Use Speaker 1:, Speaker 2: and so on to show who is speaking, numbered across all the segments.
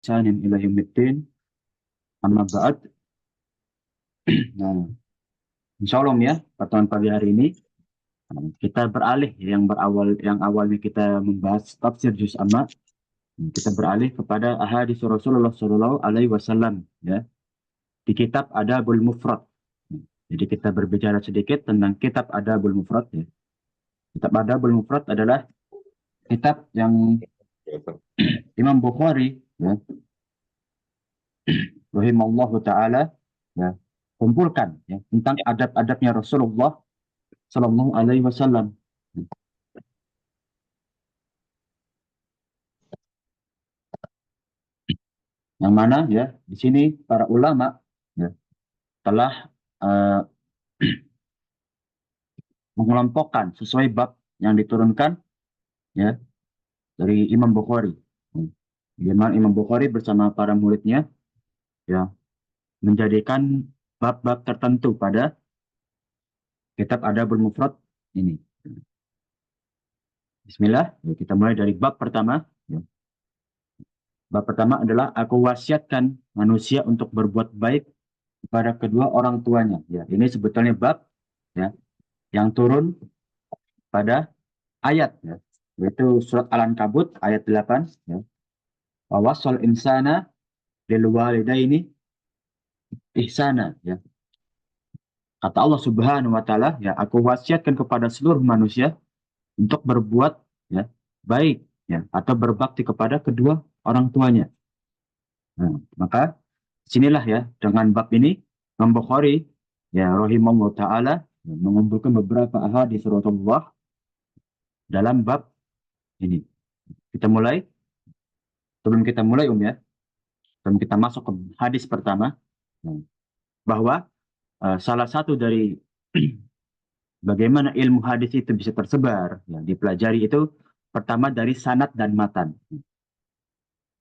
Speaker 1: بإحسان إلى يوم الدين أما بعد. Nah, insya Allah ya, pertemuan pagi hari ini kita beralih yang awalnya kita membahas tafsir juz amma, kita beralih kepada ahadits Rasulullah Shallallahu Alaihi Wasallam ya di kitab Adabul Mufrad. Jadi kita berbicara sedikit tentang kitab Adabul Mufrad ya. Kitab Adabul Mufrad adalah kitab yang Imam Bukhari ya, rahimallahu taala ya, kumpulkan ya tentang adab-adabnya Rasulullah Sallallahu Alaihi Wasallam. Yang mana ya di sini para ulama ya, telah mengelompokkan sesuai bab yang diturunkan ya dari Imam Bukhari. Di mana Imam Bukhari bersama para muridnya ya menjadikan bab-bab tertentu pada kitab Adabul Mufrad ini. Bismillah, ya, kita mulai dari bab pertama. Ya. Bab pertama adalah aku wasiatkan manusia untuk berbuat baik kepada kedua orang tuanya. Ya, ini sebetulnya bab ya yang turun pada ayat ya, yaitu surat Al-Ankabut ayat 8 ya. Wa wasal insana lil walidaini ihsana ya. Kata Allah Subhanahu wa taala ya, aku wasiatkan kepada seluruh manusia untuk berbuat ya baik ya atau berbakti kepada kedua orang tuanya. Nah, maka sinilah ya dengan bab ini Imam Bukhari ya rahimahullah taala ya, mengumpulkan beberapa hadis Rasulullah dalam bab ini. Kita mulai. Sebelum kita mulai ya, sebelum kita masuk ke hadis pertama, bahwa salah satu dari bagaimana ilmu hadis itu bisa tersebar, ya, dipelajari itu pertama dari sanad dan matan.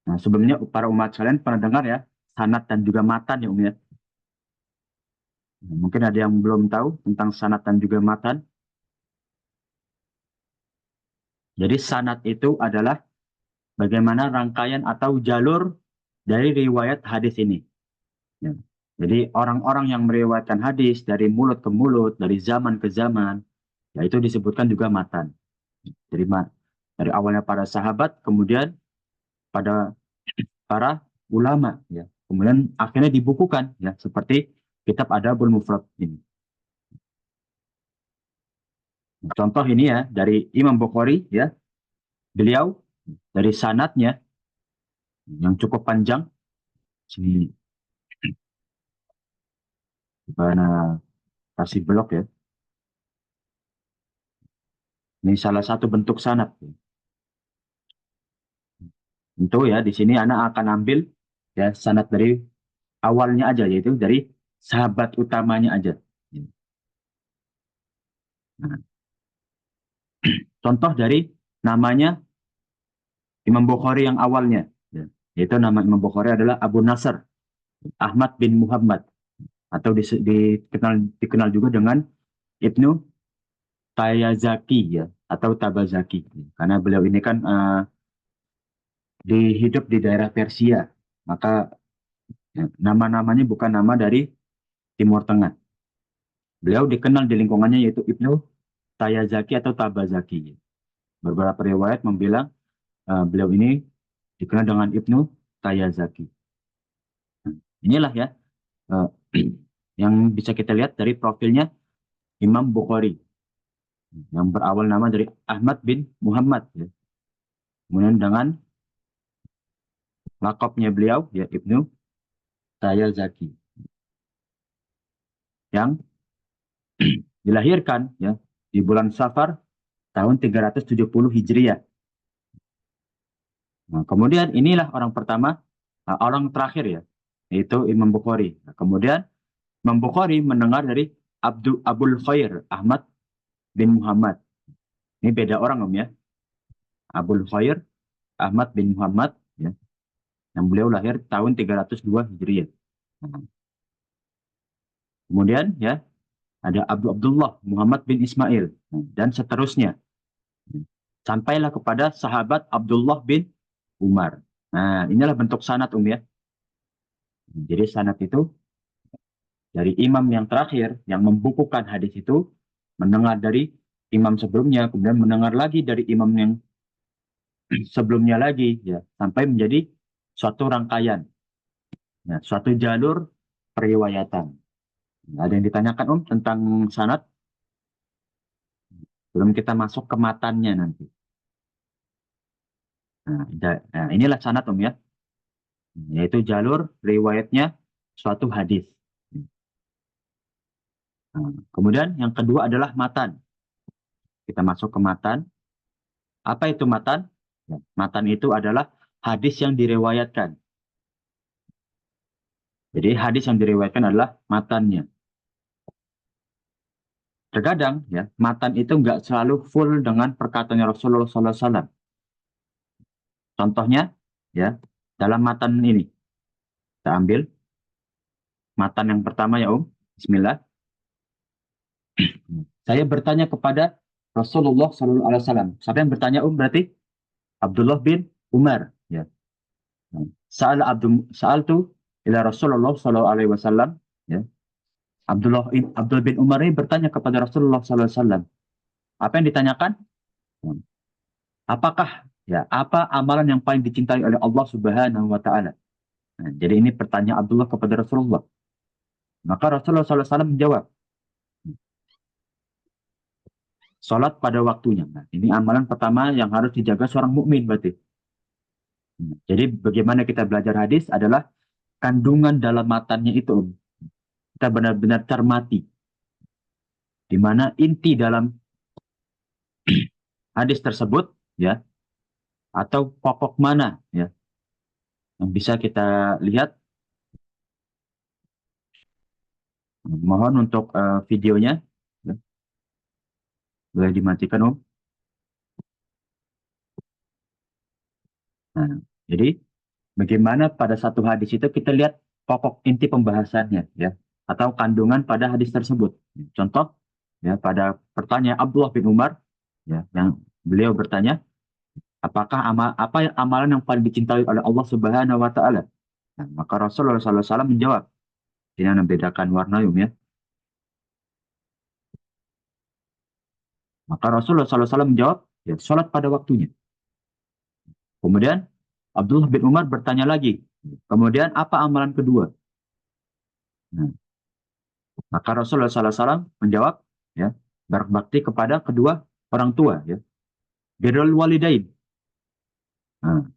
Speaker 1: Nah, sebelumnya para umat sekalian pernah dengar ya, sanad dan juga matan ya ya. Nah, mungkin ada yang belum tahu tentang sanad dan juga matan. Jadi sanad itu adalah bagaimana rangkaian atau jalur dari riwayat hadis ini. Ya. Jadi orang-orang yang meriwayatkan hadis dari mulut ke mulut, dari zaman ke zaman, ya itu disebutkan juga matan. Jadi dari awalnya para sahabat, kemudian pada para ulama, ya. Kemudian akhirnya dibukukan, ya, seperti kitab Adabul Mufrad ini. Contoh ini ya dari Imam Bukhari, ya, beliau dari sanadnya yang cukup panjang, sini mana kasih blok ya. Ini salah satu bentuk sanad. Tentu ya di sini anak akan ambil ya sanad dari awalnya aja, yaitu dari sahabat utamanya aja. Nah, contoh dari namanya Imam Bukhari yang awalnya, ya, yaitu nama Imam Bukhari adalah Abu Nasr Ahmad bin Muhammad, atau dikenal juga dengan Ibnu Tayazaki ya, atau Tabazaki, karena beliau ini kan hidup di daerah Persia, maka ya, nama-namanya bukan nama dari Timur Tengah. Beliau dikenal di lingkungannya yaitu Ibnu Tayazaki atau Tabazaki. Beberapa riwayat membilang beliau ini dikenal dengan Ibnu Tayazaki. Inilah ya yang bisa kita lihat dari profilnya Imam Bukhari yang berawal nama dari Ahmad bin Muhammad ya. Kemudian dengan lakopnya beliau ya Ibnu Tayazaki yang dilahirkan ya di bulan Safar tahun 370 Hijriah. Nah, kemudian inilah orang pertama, orang terakhir ya, yaitu Imam Bukhari. Nah, kemudian Imam Bukhari mendengar dari Abul Khair Ahmad bin Muhammad. Ini beda orang ya. Abul Khair Ahmad bin Muhammad ya, yang beliau lahir tahun 302 Hijriah. Nah, kemudian ya ada Abdullah Muhammad bin Ismail dan seterusnya. Sampailah kepada sahabat Abdullah bin Umar. Nah, inilah bentuk sanad ya. Jadi sanad itu dari imam yang terakhir yang membukukan hadis itu mendengar dari imam sebelumnya, kemudian mendengar lagi dari imam yang sebelumnya lagi, ya, sampai menjadi suatu rangkaian, ya, suatu jalur periwayatan. Ada yang ditanyakan tentang sanad? Belum kita masuk ke matannya nanti. Nah, inilah sanad ya, yaitu jalur riwayatnya suatu hadis. Nah, kemudian yang kedua adalah matan. Kita masuk ke matan. Apa itu matan? Ya, matan itu adalah hadis yang direwayatkan. Jadi hadis yang direwayatkan adalah matannya. Terkadang ya matan itu nggak selalu full dengan perkataan Rasulullah SAW. Contohnya ya dalam matan ini kita ambil matan yang pertama ya Bismillah. Saya bertanya kepada Rasulullah SAW. Siapa yang bertanya berarti Abdullah bin Umar. Ya. Saal tu ila Rasulullah SAW. Ya. Abdul bin Umar ini bertanya kepada Rasulullah SAW. Apa yang ditanyakan? Apakah apa amalan yang paling dicintai oleh Allah Subhanahu wa taala? Nah, jadi ini pertanyaan Abdullah kepada Rasulullah. Maka Rasulullah SAW menjawab, sholat pada waktunya. Nah, ini amalan pertama yang harus dijaga seorang mukmin berarti. Jadi bagaimana kita belajar hadis adalah kandungan dalam matanya itu kita benar-benar cermati. Di mana inti dalam hadis tersebut ya atau pokok mana ya yang bisa kita lihat. Mohon untuk videonya ya, boleh dimatikan Nah, jadi bagaimana pada satu hadis itu kita lihat pokok inti pembahasannya ya atau kandungan pada hadis tersebut. Contoh ya pada pertanyaan Abdullah bin Umar ya yang beliau bertanya, apakah apa yang amalan yang paling dicintai oleh Allah Subhanahu wa taala? Nah, maka Rasulullah SAW menjawab. Ini yang membedakan warna ya. Maka Rasulullah SAW menjawab, ya sholat pada waktunya. Kemudian Abdullah bin Umar bertanya lagi, kemudian apa amalan kedua? Nah, maka Rasulullah SAW menjawab, ya, berbakti kepada kedua orang tua, ya, birrul walidain. Nah,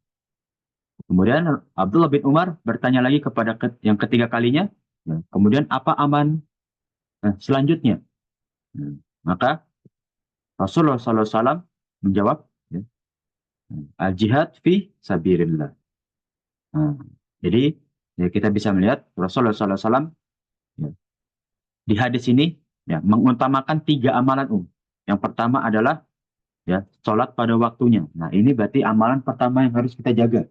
Speaker 1: kemudian Abdullah bin Umar bertanya lagi kepada yang ketiga kalinya, ya, kemudian apa aman selanjutnya? Nah, maka Rasulullah SAW menjawab, ya, al jihad fi sabirillah. Nah, jadi ya, kita bisa melihat Rasulullah SAW ya, di hadis ini ya, mengutamakan tiga amalan Yang pertama adalah ya sholat pada waktunya. Nah ini berarti amalan pertama yang harus kita jaga.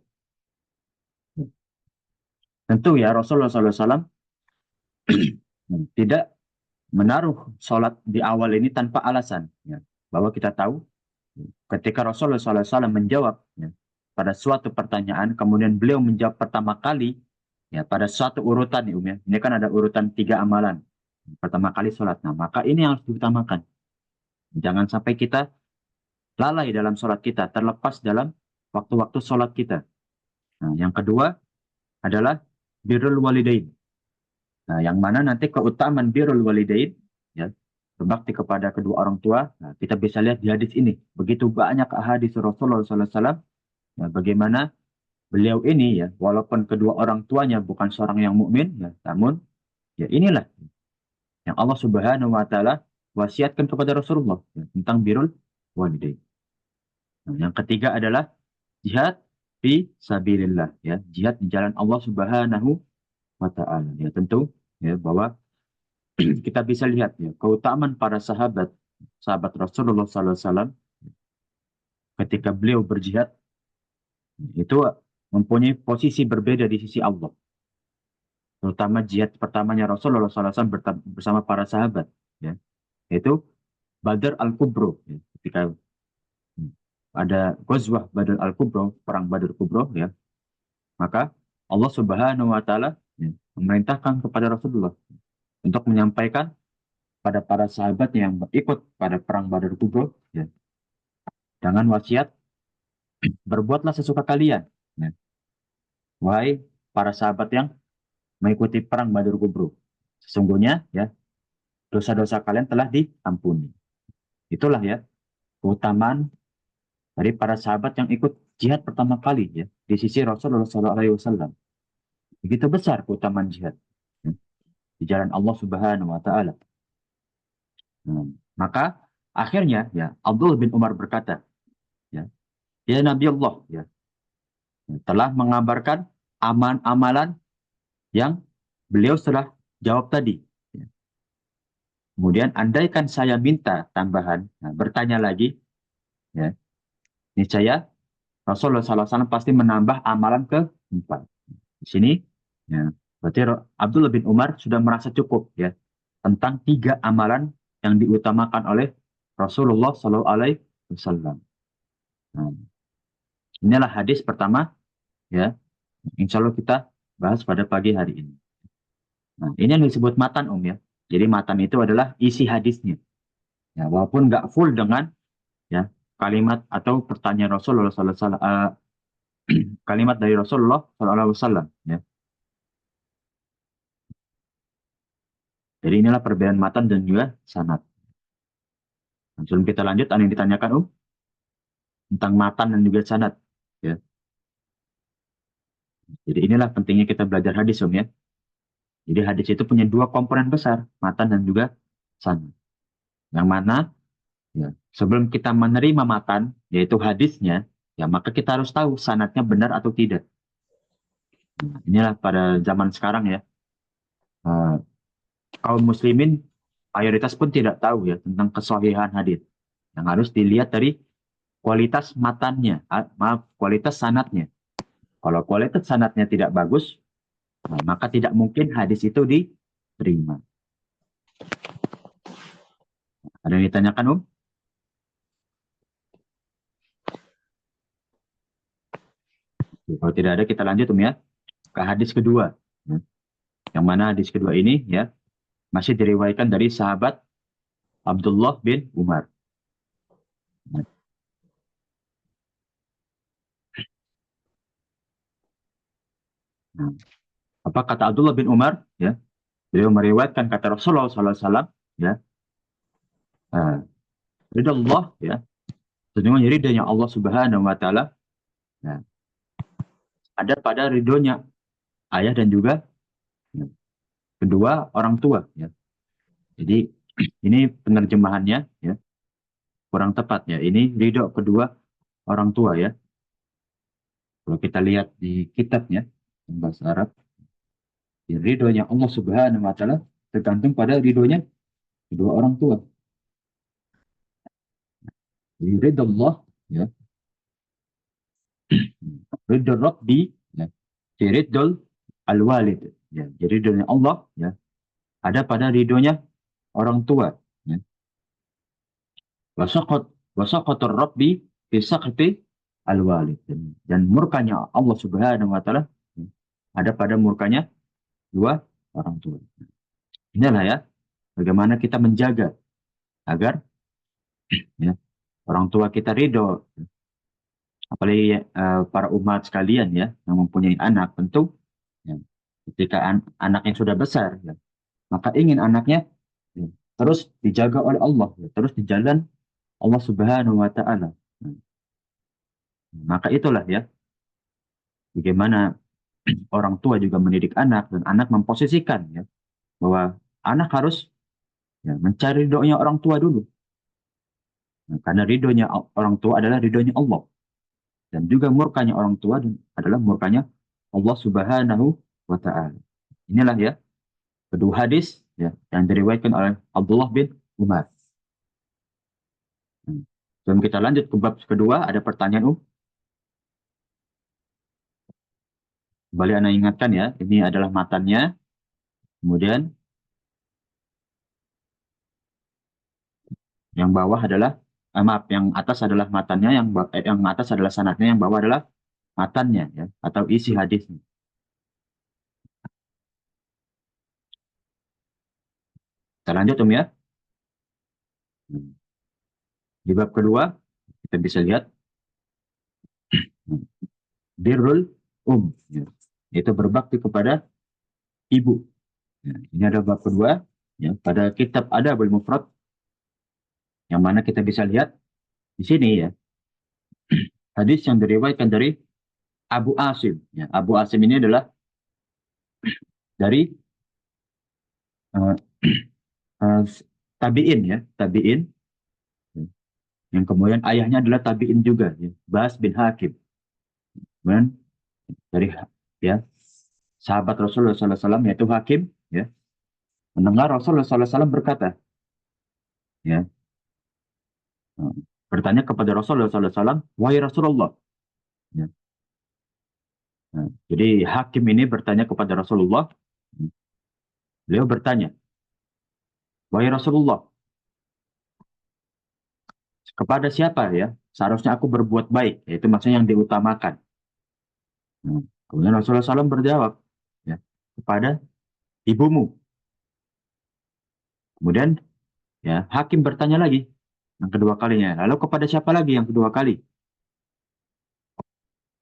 Speaker 1: Tentu ya Rasulullah SAW tidak menaruh sholat di awal ini tanpa alasan. Ya. Bahwa kita tahu ketika Rasulullah SAW menjawab ya, pada suatu pertanyaan, kemudian beliau menjawab pertama kali ya pada suatu urutan ya. Ini kan ada urutan tiga amalan. Pertama kali sholat. Nah maka ini yang harus diutamakan. Jangan sampai kita lalai dalam sholat kita, terlepas dalam waktu-waktu sholat kita. Nah, yang kedua adalah birrul walidain. Nah, yang mana nanti keutamaan birrul walidain, ya, berbakti kepada kedua orang tua, nah, kita bisa lihat di hadis ini. Begitu banyak hadis Rasulullah SAW, ya, bagaimana beliau ini, ya, walaupun kedua orang tuanya bukan seorang yang mukmin, ya, namun, ya inilah yang Allah Subhanahu Wa Taala wasiatkan kepada Rasulullah ya, tentang birrul walidain. Nah, yang ketiga adalah jihad fi sabilillah ya, jihad di jalan Allah Subhanahu wa taala. Ya tentu ya bahwa kita bisa lihat ya keutamaan para sahabat Rasulullah SAW ketika beliau berjihad itu mempunyai posisi berbeda di sisi Allah. Terutama jihad pertamanya Rasulullah SAW bersama para sahabat ya, yaitu Badr al-Kubro ya, ketika ada Ghazwah Badr al-Kubro, perang Badr Kubro ya. maka Allah Subhanahu wa taala memerintahkan kepada Rasulullah untuk menyampaikan pada para sahabat yang ikut pada perang Badar Kubra, ya, dengan wasiat, berbuatlah sesuka kalian, ya, wahai para sahabat yang mengikuti perang Badar Kubra. Sesungguhnya, ya, dosa-dosa kalian telah diampuni. Itulah, ya, keutamaan dari para sahabat yang ikut jihad pertama kali, ya, di sisi Rasulullah SAW. Begitu besar keutamaan jihad, ya, di jalan Allah Subhanahu wa taala. Maka akhirnya, ya, Abdullah bin Umar berkata, ya, ya Nabi Allah, ya, telah mengabarkan amalan yang beliau sudah jawab tadi. Ya. Kemudian andaikan saya minta tambahan, nah, bertanya lagi, ya, niscaya Rasulullah SAW pasti menambah amalan keempat. Di sini, ya, berarti Abdullah bin Umar sudah merasa cukup, ya, tentang 3 amalan yang diutamakan oleh Rasulullah SAW. Nah, inilah hadis pertama, ya, insya Allah kita bahas pada pagi hari ini. Nah, ini yang disebut matan, ya. Jadi matan itu adalah isi hadisnya. Ya, walaupun nggak full dengan, ya, kalimat atau pertanyaan Rasulullah SAW, kalimat dari Rasulullah SAW. Ya. Jadi inilah perbedaan matan dan juga sanad. Nah, sebelum kita lanjut, ada yang ditanyakan, tentang matan dan juga sanad. Ya. Jadi inilah pentingnya kita belajar hadis, ya. Jadi hadis itu punya 2 komponen besar, matan dan juga sanad. Yang mana, ya, sebelum kita menerima matan, yaitu hadisnya, ya, maka kita harus tahu sanadnya benar atau tidak. Nah, inilah pada zaman sekarang, ya, kaum muslimin mayoritas pun tidak tahu, ya, tentang kesohihan hadis. Yang harus dilihat dari kualitas matannya, maaf, kualitas sanadnya. Kalau kualitas sanadnya tidak bagus, nah, maka tidak mungkin hadis itu diterima. Ada yang ditanyakan, Kalau tidak ada, kita lanjut, ya, ke hadis kedua. Ya. Yang mana hadis kedua ini, ya, masih diriwayatkan dari sahabat Abdullah bin Umar. Nah, apa kata Abdullah bin Umar? Ya, beliau meriwayatkan kata Rasulullah SAW, ya, ridha Allah, ya, sesungguhnya ridhonya Allah Subhanahu Wa Taala, ya, ada pada ridhonya ayah dan juga, ya, kedua orang tua. Ya. Jadi ini penerjemahannya, ya, kurang tepat, ya. Ini ridho kedua orang tua, ya. Kalau kita lihat di kitabnya bahasa Arab, ya, ridhonya Allah Subhanahu Wa Taala tergantung pada ridhonya kedua orang tua. Jadi ridho Allah, ya, ridho Rabbi, ya, ridho al-walid, ya. Jadi ridhonya Allah, ya, ada pada ridhonya orang tua. Ya. Wasaqat wasaqatur Rabbi fi saqti al-walid. Dan murkanya Allah Subhanahu Wa Taala, ya, ada pada murkanya dua orang tua. Inilah, ya, bagaimana kita menjaga agar, ya, orang tua kita ridho. Apalagi para umat sekalian, ya, yang mempunyai anak, tentu, ya, ketika anak yang sudah besar, ya, maka ingin anaknya, ya, terus dijaga oleh Allah, ya, terus di jalan Allah Subhanahu Wa Taala. Nah, maka itulah, ya, bagaimana orang tua juga mendidik anak, dan anak memposisikan, ya, bahwa anak harus, ya, mencari ridhonya orang tua dulu. Nah, karena ridhonya orang tua adalah ridhonya Allah, dan juga murkanya orang tua adalah murkanya Allah Subhanahu Wa Taala. Inilah, ya, kedua hadis, ya, yang diriwayatkan oleh Abdullah bin Umar. Sebelum kita lanjut ke bab kedua, ada pertanyaan, Kembali Anda ingatkan, ya, ini adalah matannya. Kemudian yang bawah adalah, maaf, yang atas adalah matannya, yang atas adalah sanadnya, yang bawah adalah matannya ya, atau isi hadisnya. Kita lanjut ya. Di bab kedua kita bisa lihat birrul ya. Itu berbakti kepada ibu. Ya, ini ada bab kedua ya, pada kitab Adabul Mufrad yang mana kita bisa lihat di sini ya, hadis yang diriwayatkan dari Abu Asim. Ya, Abu Asim ini adalah dari uh, uh, tabiin ya, tabiin yang kemudian ayahnya adalah tabiin juga ya, Bas bin Hakim. Kemudian dari ya sahabat Rasulullah SAW yaitu Hakim ya, mendengar Rasulullah SAW berkata ya, uh, bertanya kepada Rasulullah SAW, wahai Rasulullah ya. Nah, jadi Hakim ini bertanya kepada Rasulullah, beliau bertanya, wahai Rasulullah, kepada siapa ya seharusnya aku berbuat baik, yaitu maksudnya yang diutamakan. Nah, kemudian Rasulullah SAW berjawab ya, kepada ibumu. Kemudian ya Hakim bertanya lagi yang kedua kalinya, lalu kepada siapa lagi yang kedua kali?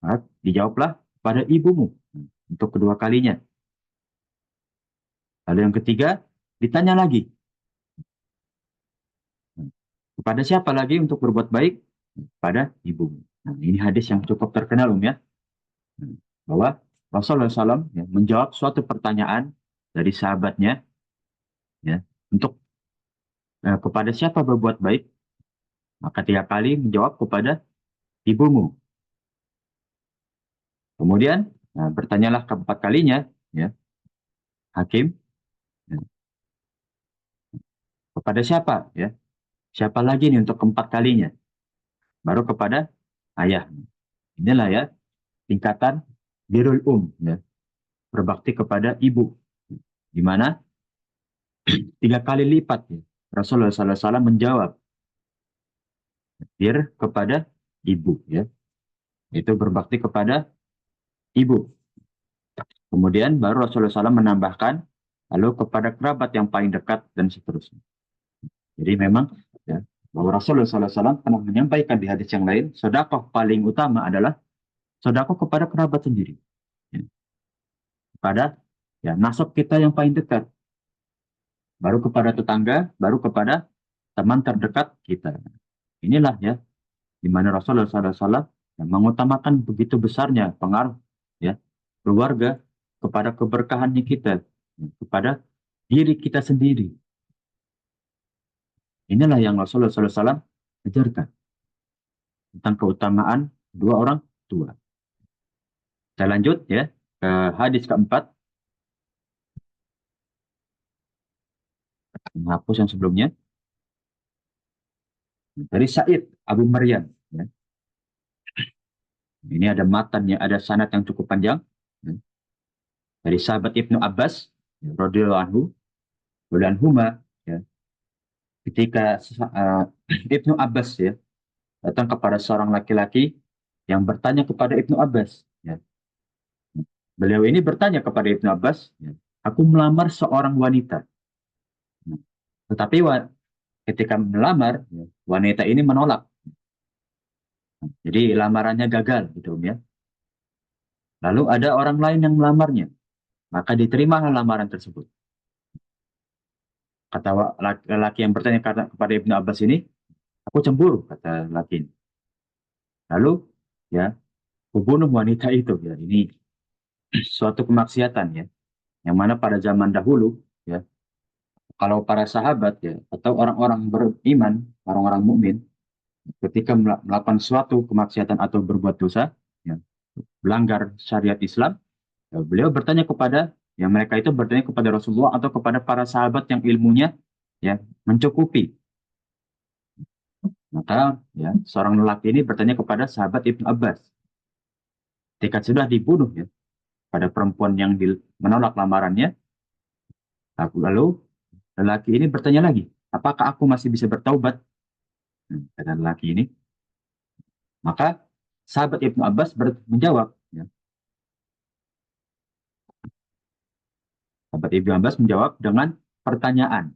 Speaker 1: Nah, dijawablah pada ibumu untuk kedua kalinya. Lalu yang ketiga ditanya lagi, kepada siapa lagi untuk berbuat baik? Pada ibumu. Nah, ini hadis yang cukup terkenal ya, bahwa Rasulullah SAW ya, menjawab suatu pertanyaan dari sahabatnya ya, untuk kepada siapa berbuat baik, maka 3 kali menjawab kepada ibumu. Kemudian bertanyalah keempat kalinya ya, Hakim ya, kepada siapa ya, siapa lagi nih untuk keempat kalinya, baru kepada ayah. Inilah ya tingkatan birrul ya, berbakti kepada ibu, di mana 3 kali lipat ya, Rasulullah SAW menjawab bir kepada ibu ya, itu berbakti kepada ibu. Kemudian baru Rasulullah SAW menambahkan lalu kepada kerabat yang paling dekat dan seterusnya. Jadi memang ya, bahwa Rasulullah SAW pernah menyampaikan di hadis yang lain, sedekah paling utama adalah sedekah kepada kerabat sendiri, ya, kepada ya nasab kita yang paling dekat, baru kepada tetangga, baru kepada teman terdekat kita. Inilah ya di mana Rasulullah SAW ya, mengutamakan begitu besarnya pengaruh ya keluarga kepada keberkahannya kita, ya, kepada diri kita sendiri. Inilah yang Rasulullah SAW ajarkan tentang keutamaan dua orang tua. Saya lanjut ya ke hadis keempat, menghapus yang sebelumnya, dari Sa'id Abu Maryam. Ya. Ini ada matannya, ada sanad yang cukup panjang ya. Dari sahabat Ibnu Abbas ya, radhiyallahu anhu, anhuma ya. Ketika Ibnu Abbas ya datang kepada seorang laki-laki yang bertanya kepada Ibnu Abbas. Ya. Beliau ini bertanya kepada Ibnu Abbas, ya, aku melamar seorang wanita. Nah, tetapi ketika melamar, ya, wanita ini menolak. Jadi lamarannya gagal, gitu ya. Lalu ada orang lain yang melamarnya, maka diterima lamaran tersebut. Kata laki yang bertanya kepada Ibnu Abbas ini, aku cemburu, kata laki ini. Lalu, ya, aku bunuh wanita itu. Ya, ini suatu kemaksiatan ya, yang mana pada zaman dahulu, ya, kalau para sahabat ya atau orang-orang beriman, orang-orang mukmin, ketika melakukan suatu kemaksiatan atau berbuat dosa, ya, melanggar syariat Islam, ya, beliau bertanya kepada, yang mereka itu bertanya kepada Rasulullah atau kepada para sahabat yang ilmunya ya mencukupi. Maka ya seorang lelaki ini bertanya kepada sahabat Ibnu Abbas. Ketika sudah dibunuh ya pada perempuan yang menolak lamarannya, lalu lelaki ini bertanya lagi, apakah aku masih bisa bertaubat? Kata lelaki ini. Maka sahabat Ibnu Abbas menjawab. Ya. Sahabat Ibnu Abbas menjawab dengan pertanyaan.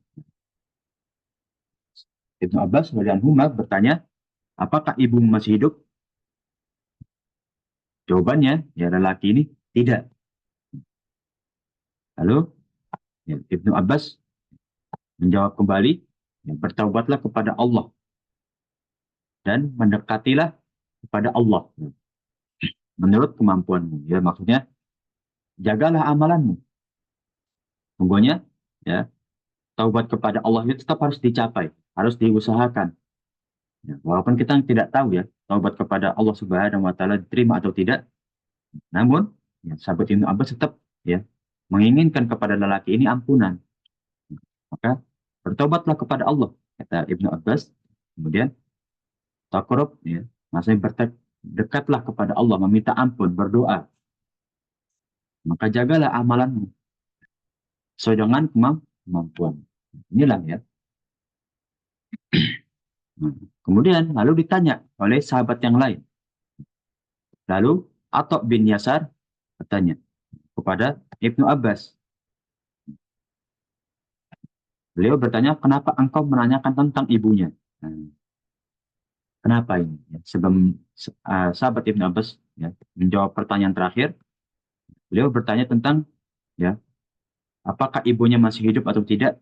Speaker 1: Ibnu Abbas radhiyallahu anhu bertanya, apakah ibumu masih hidup? Jawabannya, ya lelaki ini tidak. Lalu ya, Ibnu Abbas menjawab kembali, ya, bertaubatlah kepada Allah dan mendekatilah kepada Allah menurut kemampuanmu. Ya maksudnya jagalah amalanmu. Sungguhnya ya taubat kepada Allah itu tetap harus dicapai, harus diusahakan. Ya, walaupun kita tidak tahu ya taubat kepada Allah Subhanahu wa taala diterima atau tidak, namun ya, sahabat Ibnu Abbas tetap ya menginginkan kepada lelaki ini ampunan. Maka bertobatlah kepada Allah kata Ibnu Abbas. Kemudian takarub ya, maksudnya dekatlah kepada Allah, meminta ampun, berdoa. Maka jagalah amalanmu sesuai dengan kemampuan. Inilah ya. Nah, kemudian lalu ditanya oleh sahabat yang lain. Lalu Atok bin Yasar bertanya kepada Ibnu Abbas. Beliau bertanya, kenapa engkau menanyakan tentang ibunya? Nah, kenapa ini? Ya, sebelum sahabat Ibnu Abbas ya, menjawab pertanyaan terakhir, beliau bertanya tentang ya apakah ibunya masih hidup atau tidak?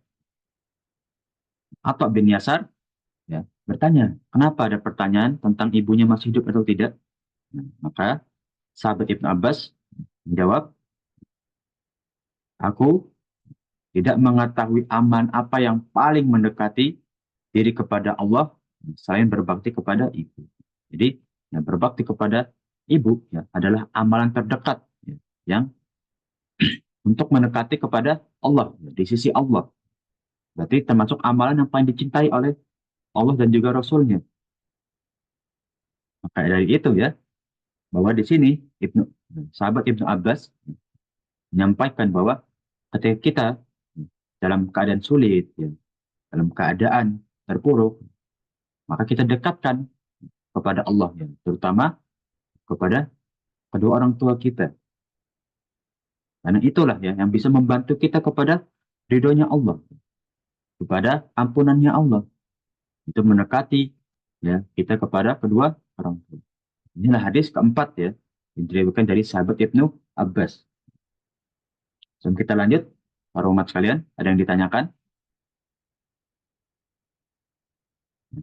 Speaker 1: Atok bin Yasar ya, bertanya, kenapa ada pertanyaan tentang ibunya masih hidup atau tidak? Nah, maka sahabat Ibnu Abbas menjawab, aku tidak mengetahui aman apa yang paling mendekati diri kepada Allah selain berbakti kepada ibu. Jadi ya, berbakti kepada ibu ya, adalah amalan terdekat ya, yang untuk mendekati kepada Allah ya, di sisi Allah. Berarti termasuk amalan yang paling dicintai oleh Allah dan juga Rasulnya. Maka dari itu ya, bahwa di sini sahabat Ibnu Abbas menyampaikan bahwa ketika kita dalam keadaan sulit, ya, dalam keadaan terpuruk, maka kita dekatkan kepada Allah, ya, terutama kepada kedua orang tua kita. Karena itulah ya yang bisa membantu kita kepada ridhonya Allah, kepada ampunannya Allah. Itu mendekati ya kita kepada kedua orang tua. Inilah hadis keempat ya yang diriwayatkan dari sahabat Ibnu Abbas. Sebelum kita lanjut, para umat sekalian, ada yang ditanyakan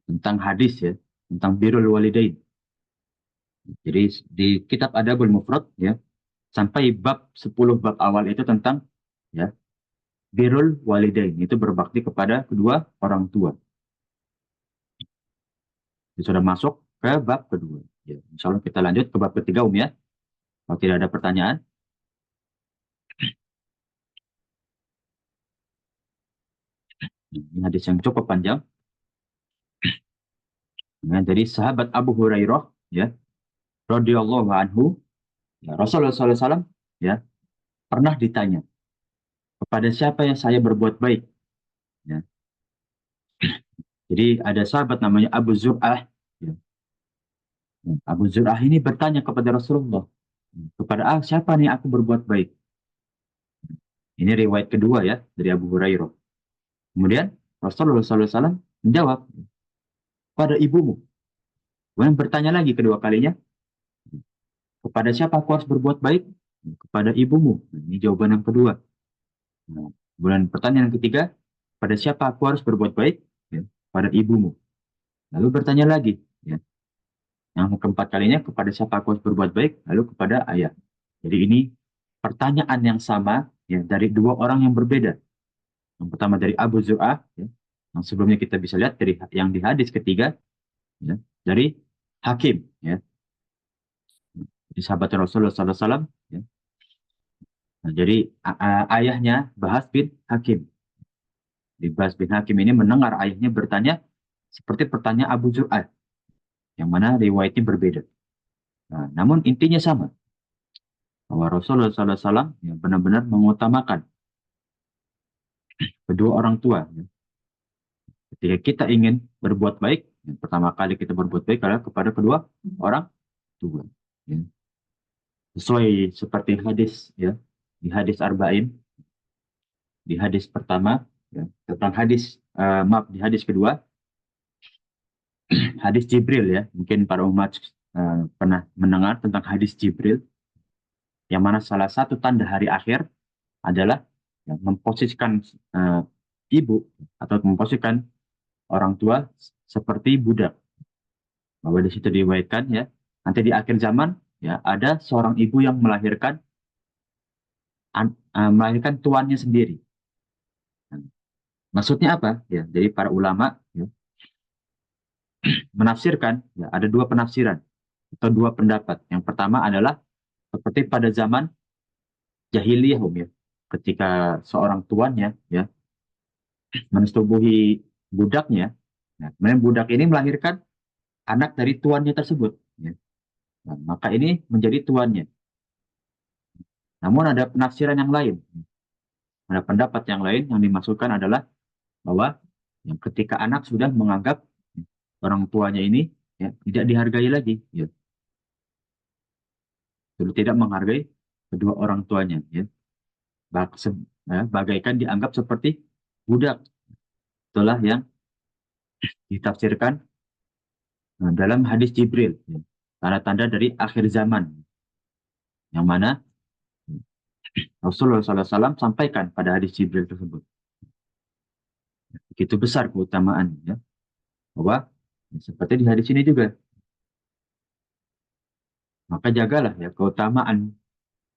Speaker 1: tentang hadis ya, tentang birrul walidain. Jadi di kitab Adabul Mufrad ya, sampai bab 10 bab awal itu tentang ya birrul walidain, itu berbakti kepada kedua orang tua. Ini sudah masuk ke bab kedua. Ya, insya Allah kita lanjut ke bab ketiga ya. Kalau tidak ada pertanyaan. Ini hadis yang cukup panjang. Ya, dari sahabat Abu Hurairah ya, radhiyallahu anhu, ya, Rasulullah SAW ya pernah ditanya kepada siapa yang saya berbuat baik. Ya. Jadi ada sahabat namanya Abu Zur'ah. Ya. Abu Zur'ah ini bertanya kepada Rasulullah, kepada siapa nih aku berbuat baik? Ini riwayat kedua ya dari Abu Hurairah. Kemudian Rasulullah SAW menjawab, pada ibumu. Kemudian bertanya lagi kedua kalinya, kepada siapa aku harus berbuat baik? Kepada ibumu. Ini jawaban yang kedua. Nah, kemudian pertanyaan yang ketiga, pada siapa aku harus berbuat baik? Ya, pada ibumu. Lalu bertanya lagi, ya, yang keempat kalinya, kepada siapa aku harus berbuat baik? Lalu kepada ayah. Jadi ini pertanyaan yang sama ya dari dua orang yang berbeda. Yang pertama dari Abu Zur'ah, ya, yang sebelumnya kita bisa lihat dari yang di hadis ketiga, ya, dari Hakim, ya, di sahabat Rasulullah SAW. Ya. Nah, jadi ayahnya Bahas bin Hakim. Di Bahas bin Hakim ini mendengar ayahnya bertanya seperti pertanyaan Abu Zur'ah, yang mana riwayatnya berbeda. Nah, namun intinya sama, bahwa Rasulullah SAW ya, benar-benar mengutamakan kedua orang tua. Ya. Ketika kita ingin berbuat baik, yang pertama kali kita berbuat baik adalah kepada kedua orang tua. Ya. Sesuai seperti hadis ya di hadis Arba'in, di hadis pertama ya, tentang hadis maaf di hadis kedua, hadis Jibril ya. Mungkin para umat pernah mendengar tentang hadis Jibril, yang mana salah satu tanda hari akhir adalah ya, memposisikan ibu atau memposisikan orang tua seperti budak. Bahwa di situ diriwayatkan ya, nanti di akhir zaman ya ada seorang ibu yang melahirkan tuannya sendiri. Nah, maksudnya apa? Ya, jadi para ulama ya, menafsirkan ya, ada dua penafsiran atau dua pendapat. Yang pertama adalah seperti pada zaman jahiliyah ya, ketika seorang tuannya ya mensetubuhi budaknya, nah, kemudian budak ini melahirkan anak dari tuannya tersebut. Ya. Nah, maka ini menjadi tuannya. Namun ada penafsiran yang lain, ada pendapat yang lain yang dimaksudkan adalah bahwa yang ketika anak sudah menganggap orang tuanya ini ya, tidak dihargai lagi, ya, sudah tidak menghargai kedua orang tuanya, ya, bagaikan dianggap seperti budak. Itulah yang ditafsirkan dalam hadis Jibril, ya, tanda-tanda dari akhir zaman, yang mana Rasulullah SAW sampaikan pada hadis Jibril tersebut. Begitu besar keutamaan, ya, bahwa ya, seperti di hadis ini juga, maka jagalah ya keutamaan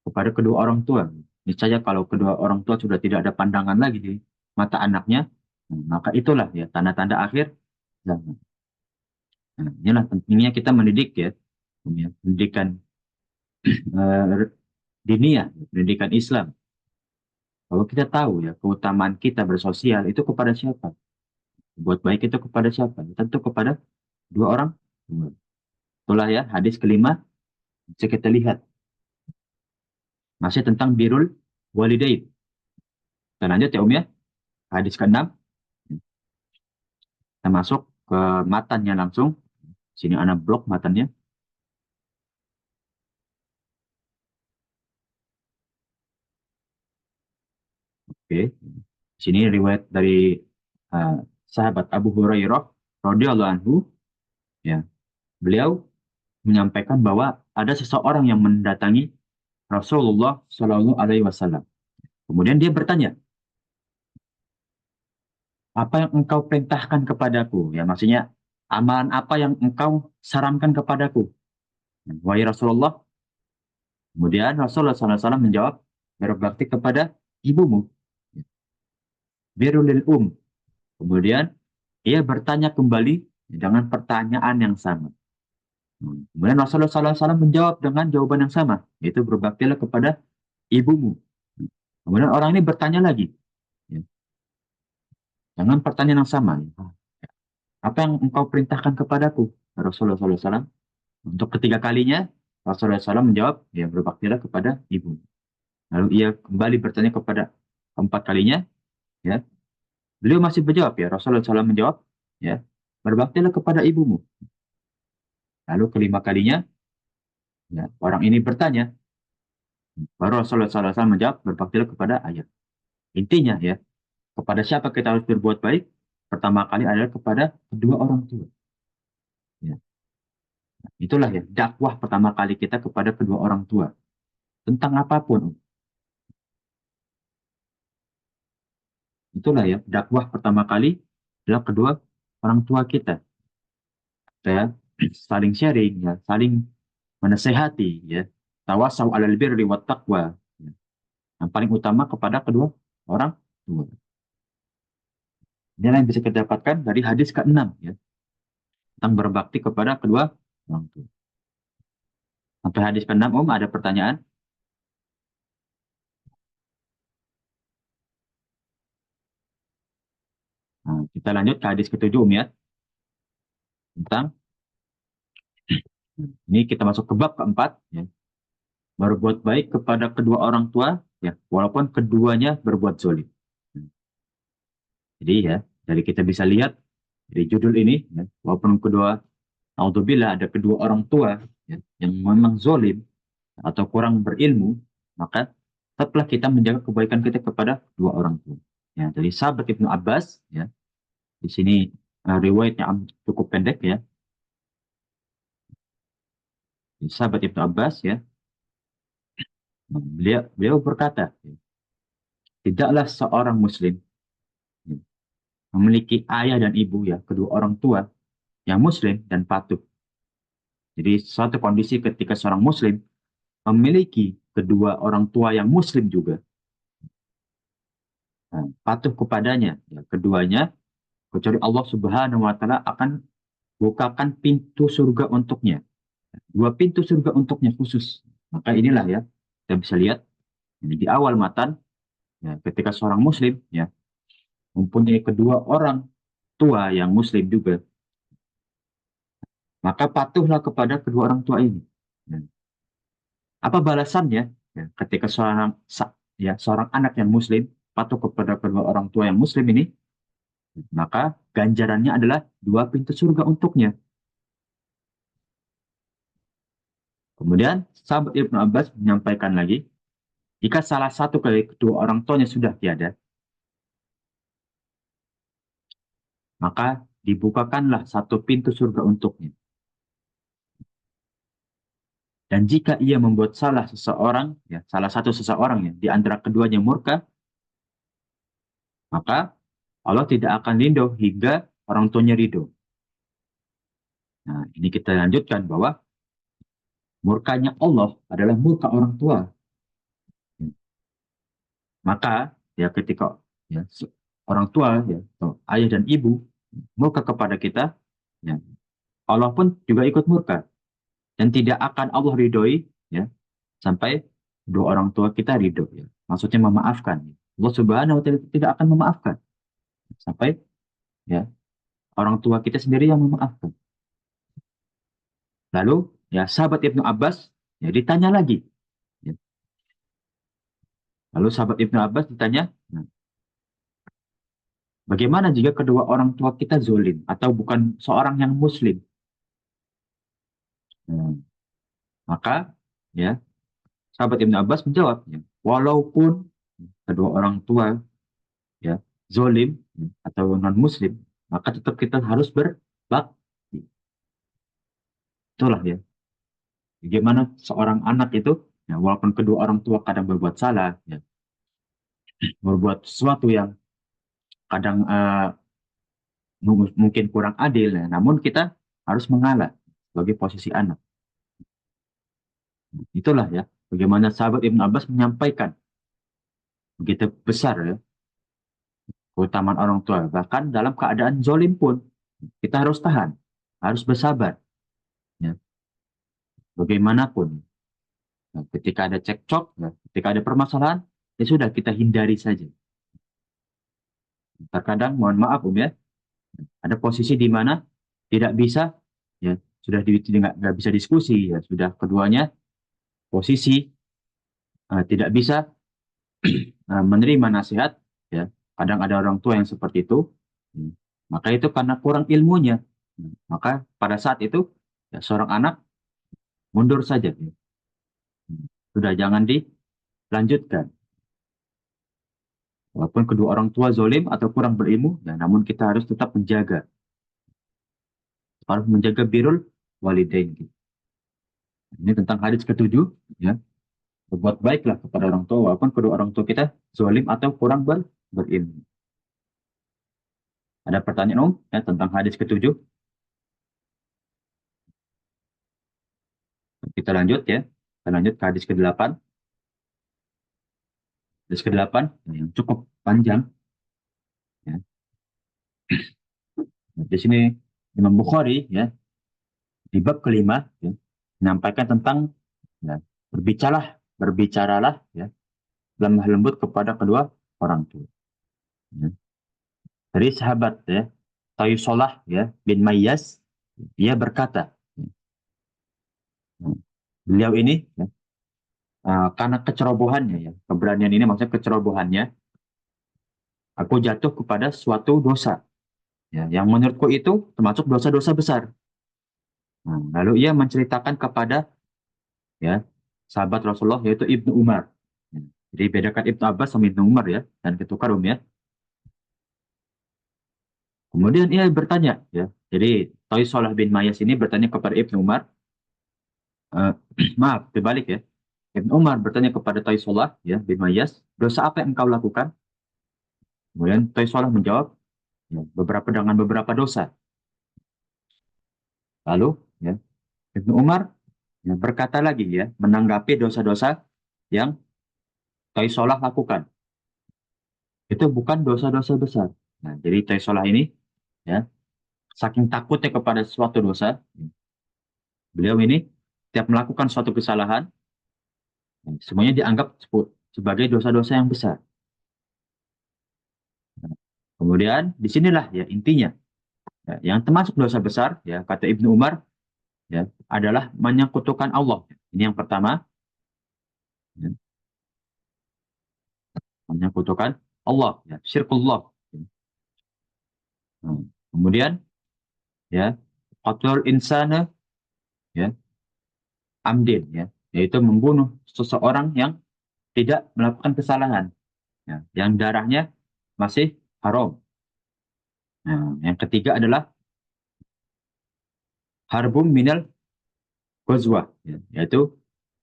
Speaker 1: kepada kedua orang tua. Misalnya kalau kedua orang tua sudah tidak ada pandangan lagi di mata anaknya, maka itulah ya tanda-tanda akhir zaman. Nah, inilah pentingnya kita mendidik ya, pendidikan diniyah, pendidikan Islam. Kalau kita tahu ya keutamaan kita bersosial itu kepada siapa, buat baik itu kepada siapa, tentu kepada dua orang tua. Itulah ya hadis kelima, bisa kita lihat masih tentang birul walidain. Kita lanjut ya ya, hadis keenam. Kita masuk ke matanya langsung. Sini anak blok matanya. Oke. Sini riwayat dari uh, sahabat Abu Hurairah radhiyallahu anhu, ya. Beliau menyampaikan bahwa ada seseorang yang mendatangi Rasulullah Shallallahu alaihi wasallam. Kemudian dia bertanya, "Apa yang engkau perintahkan kepadaku?" Ya, maksudnya amalan apa yang engkau sarankan kepadaku? Wahai Rasulullah. Kemudian Rasulullah SAW menjawab, berbakti kepada ibumu. Birrul Kemudian ia bertanya kembali dengan pertanyaan yang sama. Kemudian Rasulullah SAW menjawab dengan jawaban yang sama, yaitu berbaktilah kepada ibumu. Kemudian orang ini bertanya lagi, ya, dengan pertanyaan yang sama. Apa yang engkau perintahkan kepadaku? Rasulullah SAW. Untuk ketiga kalinya, Rasulullah SAW menjawab, ya berbaktilah kepada ibumu. Lalu ia kembali bertanya kepada keempat kalinya, ya. Beliau masih menjawab, ya Rasulullah SAW menjawab, ya berbaktilah kepada ibumu. Lalu kelima kalinya, ya, orang ini bertanya, baru Rasulullah SAW menjawab, berbaktilah kepada ayah. Intinya ya, kepada siapa kita harus berbuat baik? Pertama kali adalah kepada kedua orang tua. Ya. Itulah ya, dakwah pertama kali kita kepada kedua orang tua. Tentang apapun. Itulah ya, dakwah pertama kali adalah kedua orang tua kita. Ya, saling sharing, ya, saling menasehati, ya. Tawasau alal birri wat taqwa. Ya. Yang paling utama kepada kedua orang tua. Ini yang bisa kita dapatkan dari hadis ke-6 ya, tentang berbakti kepada kedua orang tua. Sampai hadis ke-6 ada pertanyaan? Nah, kita lanjut ke hadis ke-7 ya, tentang ini kita masuk ke bab keempat ya, berbuat baik kepada kedua orang tua ya, walaupun keduanya berbuat zalim. Jadi ya, dari kita bisa lihat dari judul ini ya, walaupun kedua, naudzubillah ada kedua orang tua ya, yang memang zolim atau kurang berilmu, maka tetaplah kita menjaga kebaikan kita kepada dua orang tua. Ya, dari sahabat Ibnu Abbas, ya, di sini riwayatnya cukup pendek ya. Di sahabat Ibnu Abbas ya, beliau berkata, ya, tidaklah seorang Muslim ya, memiliki ayah dan ibu ya, kedua orang tua yang Muslim dan patuh. Jadi suatu kondisi ketika seorang Muslim memiliki kedua orang tua yang Muslim juga, nah, patuh kepadanya, ya, keduanya, kecuali Allah Subhanahu Wa Taala akan bukakan pintu surga untuknya, dua pintu surga untuknya khusus. Maka inilah ya, kita bisa lihat ini di awal matan, ya, ketika seorang Muslim ya mempunyai kedua orang tua yang Muslim juga, maka patuhlah kepada kedua orang tua ini. Ya. Apa balasannya? Ya, ketika seorang anak yang Muslim patuh kepada kedua orang tua yang Muslim ini, maka ganjarannya adalah dua pintu surga untuknya. Kemudian sahabat Ibnu Abbas menyampaikan lagi, jika salah satu dari kedua orang tuanya sudah tiada, maka dibukakanlah satu pintu surga untuknya. Dan jika ia membuat salah seseorang, ya, salah satu seseorang ya, di antara keduanya murka, maka Allah tidak akan ridho hingga orang tuanya ridho. Nah, ini kita lanjutkan bahwa murkanya Allah adalah murka orang tua. Maka ya ketika ya, orang tua ya, atau ayah dan ibu murka kepada kita, ya, Allah pun juga ikut murka dan tidak akan Allah ridhoi ya sampai dua orang tua kita ridho ya. Maksudnya memaafkan. Allah Subhanahu wa taala tidak akan memaafkan sampai ya orang tua kita sendiri yang memaafkan. Lalu ya sahabat Ibnu Abbas ya ditanya lagi. Ya. Lalu sahabat Ibnu Abbas ditanya, nah, bagaimana jika kedua orang tua kita zolim atau bukan seorang yang muslim? Nah, maka ya sahabat Ibnu Abbas menjawab, ya, walaupun kedua orang tua ya zolim ya, atau non muslim, maka tetap kita harus berbakti. Itulah ya. Bagaimana seorang anak itu ya walaupun kedua orang tua kadang berbuat salah, ya, berbuat sesuatu yang kadang mungkin kurang adil, ya, namun kita harus mengalah sebagai posisi anak. Itulah ya bagaimana sahabat Ibnu Abbas menyampaikan begitu besar ya keutamaan orang tua. Bahkan dalam keadaan zolim pun kita harus tahan, harus bersabar. Ya. Bagaimanapun, nah, ketika ada cekcok, ya, ketika ada permasalahan, ya sudah kita hindari saja. Terkadang, mohon maaf ya, ada posisi di mana tidak bisa, ya sudah nggak bisa diskusi, ya sudah keduanya posisi tidak bisa menerima nasihat, ya kadang ada orang tua yang seperti itu, maka itu karena kurang ilmunya. Maka pada saat itu ya, seorang anak mundur saja, ya. Sudah jangan dilanjutkan. Walaupun kedua orang tua zolim atau kurang berilmu, ya, namun kita harus tetap harus menjaga birrul walidain. Ini tentang hadis ketujuh, ya. Berbuat baiklah kepada orang tua walaupun kedua orang tua kita zolim atau kurang berilmu. Ada pertanyaan ya, tentang hadis ketujuh? Kita lanjut ya. Kita lanjut ke hadis ke-8. Hadis ke-8 yang cukup panjang. Ya. Di sini Imam Bukhari ya di bab kelima ya, menyampaikan tentang ya, berbicaralah ya lemah lembut kepada kedua orang tua. Ya. Dari sahabat ya Tayusolah ya bin Mayyas, dia berkata, ya, beliau ini ya, karena kecerobohannya ya keberanian ini maksudnya kecerobohannya, aku jatuh kepada suatu dosa ya, yang menurutku itu termasuk dosa-dosa besar. Nah, lalu ia menceritakan kepada ya sahabat Rasulullah yaitu Ibnu Umar. Ya, jadi bedakan Ibnu Abbas sama Ibnu Umar ya, dan ketukar ya. Kemudian ia bertanya ya. Jadi Toisolah bin Mayas ini bertanya kepada Ibnu Umar, eh, maaf, terbalik ya. Ibnu Umar bertanya kepada Toisolah ya bin Mayas, dosa apa yang engkau lakukan? Kemudian Toisolah menjawab, ya, dengan beberapa dosa. Lalu ya, Ibnu Umar ya, berkata lagi ya, menanggapi dosa-dosa yang Toisolah lakukan. Itu bukan dosa-dosa besar. Nah, jadi Toisolah ini ya, saking takutnya kepada suatu dosa, beliau ini tiap melakukan suatu kesalahan, semuanya dianggap sebagai dosa-dosa yang besar. Nah, kemudian disinilah ya intinya, ya, yang termasuk dosa besar, ya kata Ibnu Umar, ya adalah menyekutukan Allah. Ini yang pertama, ya, menyekutukan Allah, ya, syirkullah. Nah, kemudian ya qatlul insana ya amdin ya, yaitu membunuh seseorang yang tidak melakukan kesalahan, ya, yang darahnya masih haram. Nah, yang ketiga adalah harbum minal ghazwah, ya, yaitu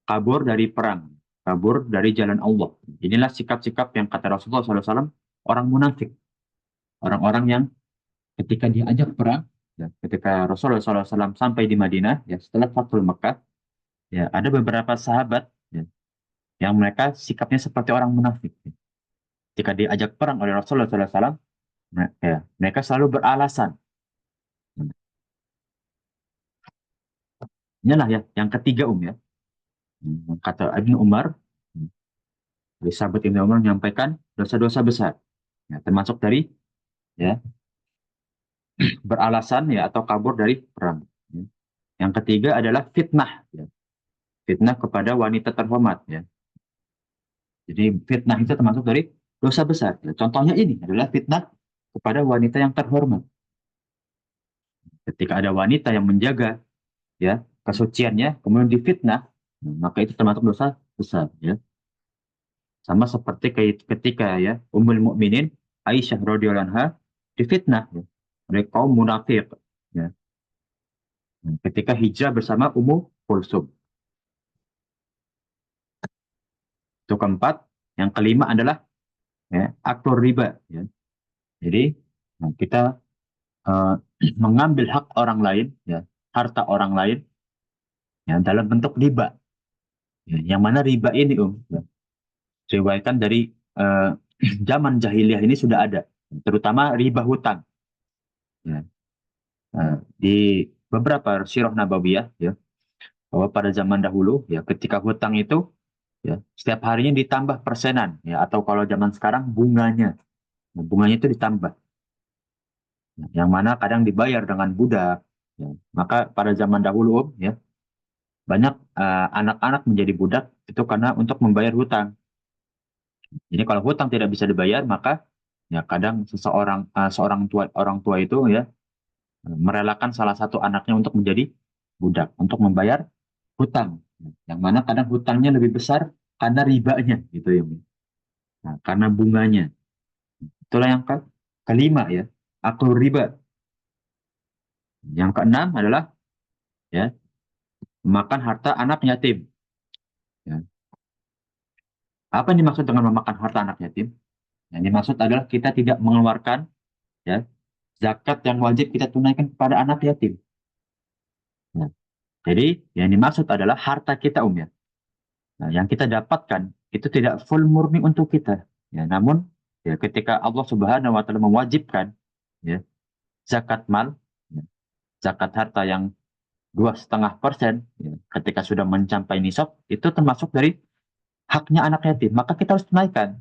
Speaker 1: kabur dari perang, kabur dari jalan Allah. Inilah sikap-sikap yang kata Rasulullah SAW orang munafik, orang-orang yang ketika diajak perang, ya, ketika Rasulullah SAW sampai di Madinah, ya setelah Fathul Mekah, ya ada beberapa sahabat ya, yang mereka sikapnya seperti orang munafik. Ketika diajak perang oleh Rasulullah SAW, ya, mereka selalu beralasan. Inilah ya, yang ketiga ya. Kata Ibnu Umar, dari sahabat Ibnu Umar menyampaikan dosa-dosa besar. Ya, termasuk dari ya beralasan ya atau kabur dari perang. Ya. Yang ketiga adalah fitnah. Ya. Fitnah kepada wanita terhormat. Ya. Jadi fitnah itu termasuk dari dosa besar. Ya. Contohnya ini adalah fitnah kepada wanita yang terhormat. Ketika ada wanita yang menjaga ya kesuciannya, kemudian difitnah, maka itu termasuk dosa besar. Ya. Sama seperti ketika ya Ummul Mukminin Aisyah radhiyallahu anha difitnah ya, oleh kaum munafik ya, ketika hijrah bersama Ummu Kulsum. Itu keempat. Yang kelima adalah ya, aktor riba. Ya. Jadi kita eh, mengambil hak orang lain, ya, harta orang lain, ya, dalam bentuk riba. Ya, yang mana riba ini, ya, riwayatkan dari eh, zaman jahiliyah ini sudah ada, terutama riba hutang. Ya. Di beberapa sirah nabawiyah, ya, bahwa pada zaman dahulu, ya, ketika hutang itu, ya, setiap harinya ditambah persenan, ya, atau kalau zaman sekarang bunganya, nah, bunganya itu ditambah. Yang mana kadang dibayar dengan budak. Ya. Maka pada zaman dahulu, ya, banyak anak-anak menjadi budak itu karena untuk membayar hutang. Jadi kalau hutang tidak bisa dibayar, maka ya kadang seorang orang tua itu ya merelakan salah satu anaknya untuk menjadi budak untuk membayar hutang. Yang mana kadang hutangnya lebih besar karena ribanya gitu ya. Nah, karena bunganya. Itulah yang kelima ya, akul riba. Yang keenam adalah ya memakan harta anak yatim. Ya. Apa yang dimaksud dengan memakan harta anak yatim? Yang dimaksud adalah kita tidak mengeluarkan ya zakat yang wajib kita tunaikan kepada anak yatim. Nah, jadi yang dimaksud adalah harta kita ya. Nah, yang kita dapatkan itu tidak full murni untuk kita. Ya, namun ya ketika Allah Subhanahu wa taala mewajibkan ya zakat mal, ya, zakat harta yang 2,5%, ya, ketika sudah mencapai nisab itu termasuk dari haknya anak yatim, maka kita harus tunaikan.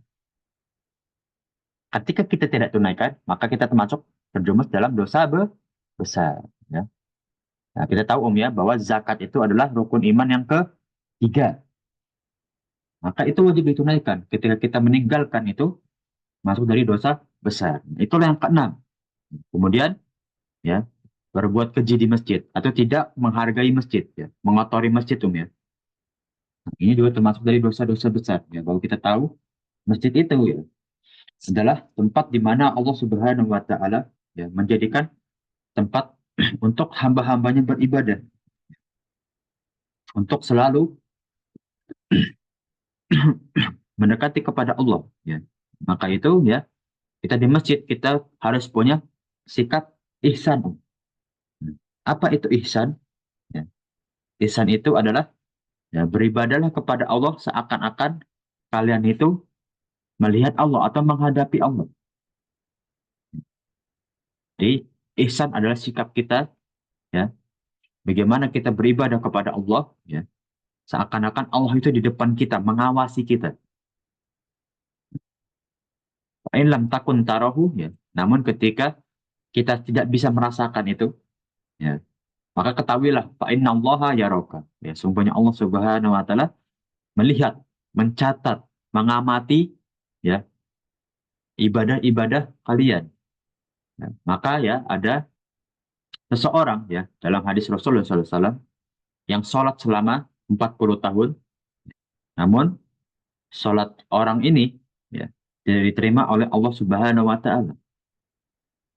Speaker 1: Ketika kita tidak tunaikan, maka kita termasuk terjumus dalam dosa besar. Ya. Nah, kita tahu ya bahwa zakat itu adalah rukun iman yang ketiga. Maka itu wajib ditunaikan. Ketika kita meninggalkan itu, masuk dari dosa besar. Itulah yang keenam. Kemudian, ya, berbuat keji di masjid atau tidak menghargai masjid, ya, mengotori masjid, ya. Nah, ini juga termasuk dari dosa-dosa besar, ya. Bahwa kita tahu masjid itu, ya, adalah tempat di mana Allah Subhanahu Wa Taala, ya, menjadikan tempat untuk hamba-hambanya beribadah, untuk selalu mendekati kepada Allah, ya. Maka itu, ya, kita di masjid kita harus punya sikap ihsan. Apa itu ihsan? Ya. Ihsan itu adalah, ya, beribadahlah kepada Allah seakan-akan kalian itu melihat Allah atau menghadapi Allah. Jadi ihsan adalah sikap kita, ya, bagaimana kita beribadah kepada Allah, ya, seakan-akan Allah itu di depan kita, mengawasi kita. Fa in lam takun tarahu, ya. Namun ketika kita tidak bisa merasakan itu, ya, maka ketahuilah fa innallaha yaraka. Ya, sungguhnya Allah Subhanahu wa taala melihat, mencatat, mengamati, ya, ibadah-ibadah kalian. Ya, maka, ya, ada seseorang, ya, dalam hadis Rasulullah SAW yang sholat selama 40 tahun, namun sholat orang ini, ya, tidak diterima oleh Allah Subhanahu wa taala.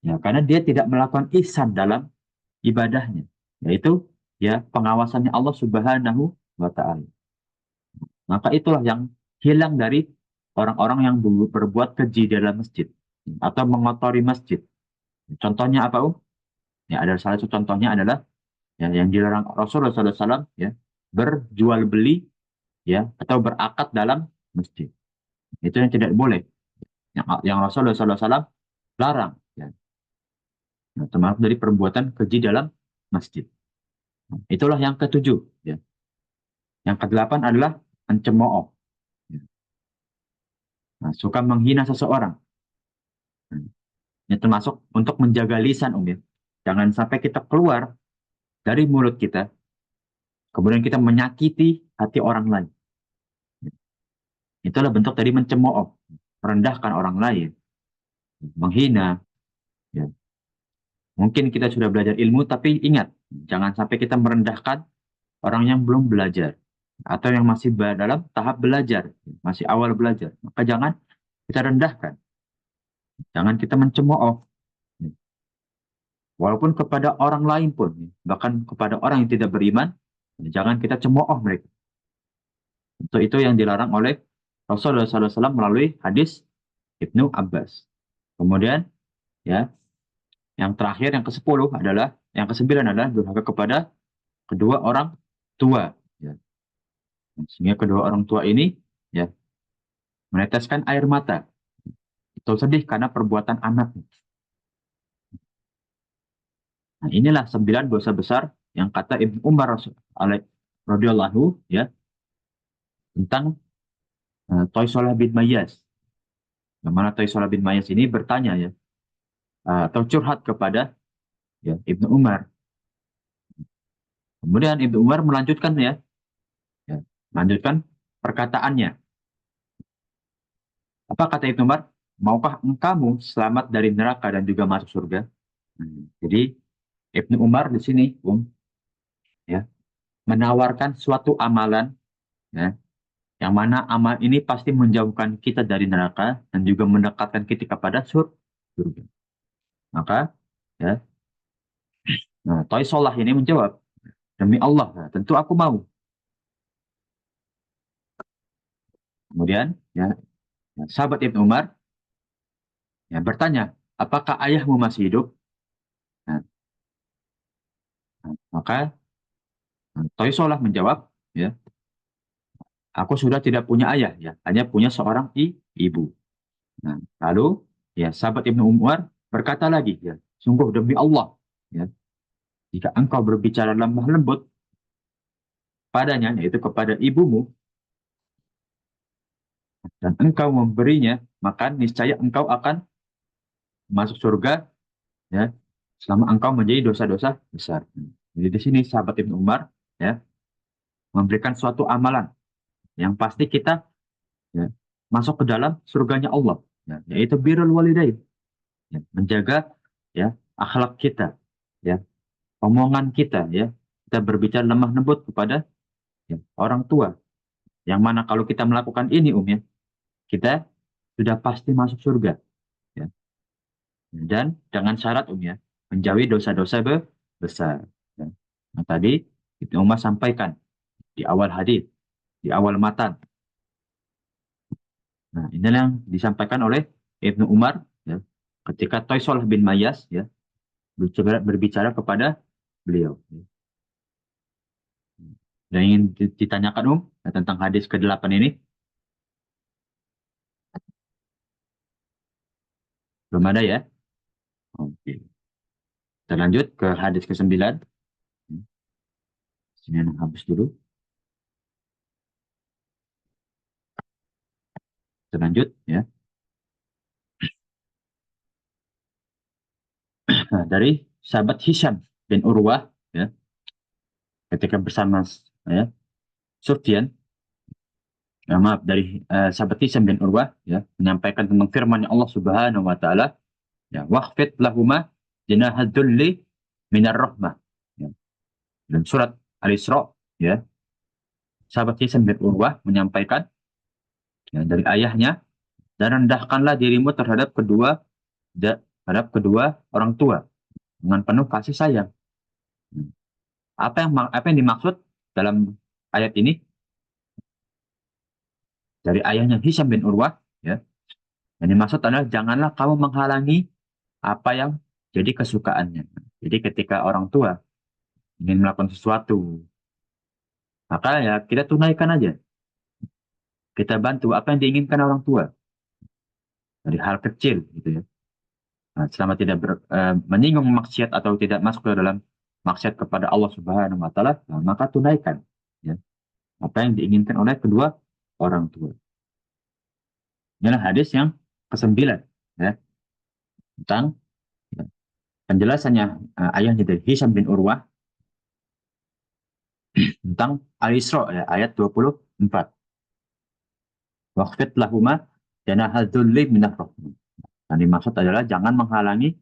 Speaker 1: Ya, karena dia tidak melakukan ihsan dalam ibadahnya, yaitu, ya, pengawasannya Allah Subhanahu wa taala. Maka itulah yang hilang dari orang-orang yang berbuat keji dalam masjid atau mengotori masjid. Contohnya apa, Ya, ada salah satu contohnya adalah, ya, yang dilarang Rasulullah SAW, ya, berjual beli, ya, atau berakad dalam masjid. Itu yang tidak boleh. Yang Rasulullah SAW larang, ya. Nah, termasuk dari perbuatan keji dalam masjid. Nah, itulah yang ketujuh, ya. Yang kedelapan adalah mencemooh, ya. Nah, suka menghina seseorang. Nah, ini termasuk untuk menjaga lisan, ya. Jangan sampai kita keluar dari mulut kita, kemudian kita menyakiti hati orang lain. Itulah bentuk dari mencemooh, merendahkan orang lain, menghina. Ya. Mungkin kita sudah belajar ilmu, tapi ingat, jangan sampai kita merendahkan orang yang belum belajar atau yang masih dalam tahap belajar, masih awal belajar. Maka jangan kita rendahkan, jangan kita mencemooh. Walaupun kepada orang lain pun, bahkan kepada orang yang tidak beriman, jangan kita cemooh mereka. Untuk itu yang dilarang oleh Rasulullah SAW melalui hadis Ibnu Abbas. Kemudian, ya, yang terakhir, yang ke-10 adalah, yang ke-9 adalah durhaka kepada kedua orang tua. Ya. Sehingga kedua orang tua ini, ya, meneteskan air mata. Itu sedih karena perbuatan anak. Nah, inilah 9 dosa besar yang kata Ibnu Umar radhiyallahu, ya, tentang Toysolah bin Mayas. Yang mana Toysolah bin Mayas ini bertanya, ya, atau curhat kepada, ya, Ibnu Umar. Kemudian Ibnu Umar melanjutkan, ya, melanjutkan perkataannya. Apa kata Ibnu Umar? Maukah engkau selamat dari neraka dan juga masuk surga? Jadi Ibnu Umar di sini, ya, menawarkan suatu amalan, ya, yang mana amal ini pasti menjauhkan kita dari neraka dan juga mendekatkan kita kepada surga. Maka, ya, nah, Toysolah ini menjawab, demi Allah, ya, tentu aku mau. Kemudian, ya, sahabat Ibnu Umar, ya, bertanya, apakah ayahmu masih hidup? Nah, maka Toysolah menjawab, ya, aku sudah tidak punya ayah, ya, hanya punya seorang ibu. Nah, lalu, ya, sahabat Ibnu Umar berkata lagi, ya, sungguh demi Allah, ya, jika engkau berbicara lemah lembut padanya, yaitu kepada ibumu, dan engkau memberinya makan, niscaya engkau akan masuk surga, ya, selama engkau menjadi dosa-dosa besar. Jadi di sini sahabat Ibnu Umar, ya, memberikan suatu amalan yang pasti kita, ya, masuk ke dalam surganya Allah, ya, yaitu birrul walidain, ya, menjaga, ya, akhlak kita, ya, omongan kita, ya, kita berbicara lemah lembut kepada, ya, orang tua, yang mana kalau kita melakukan ini, ya, kita sudah pasti masuk surga, ya. Dan dengan syarat, ya, menjauhi dosa-dosa besar, ya. Nah, tadi Ibnu Umar sampaikan di awal hadis, di awal matan. Nah, inilah yang disampaikan oleh Ibnu Umar, ya, ketika Toisolah bin Mayas, ya, berbicara kepada beliau. Dan ingin ditanyakan, tentang hadis ke-8 ini? Belum ada, ya? Oke. Kita lanjut ke hadis ke-9. Sini habis dulu. Kita lanjut, ya. Nah, dari sahabat Hisham bin Urwah, ya, ketika bersama, ya, Sufyan, maaf, dari sahabat Hisham bin Urwah, ya, menyampaikan tentang firman Allah Subhanahu wa taala, ya, waqfid lahuma janahad dzulli minar rahmah. Ya. Dan surat Al-Isra, ya, sahabat Hisham bin Urwah menyampaikan, ya, dari ayahnya, dan rendahkanlah dirimu terhadap kedua orang tua dengan penuh kasih sayang. Apa yang dimaksud dalam ayat ini? Dari ayahnya Hisham bin Urwah, ya, yang dimaksud adalah janganlah kamu menghalangi apa yang jadi kesukaannya. Jadi ketika orang tua ingin melakukan sesuatu, maka, ya, kita tunaikan aja. Kita bantu apa yang diinginkan orang tua dari hal kecil, gitu, ya. Nah, selama tidak menyinggung maksiat atau tidak masuk ke dalam maksiat kepada Allah Subhanahu wa taala, nah, maka tunaikan, ya, apa yang diinginkan oleh kedua orang tua. Inilah hadis yang ke-9, ya, tentang, ya, penjelasannya, ayahnya dari Hisham bin Urwah tentang Al-Isra, ya, ayat 24. Waqfid lahuma janahal dzulli minar rahmah. Yang dimaksud adalah jangan menghalangi,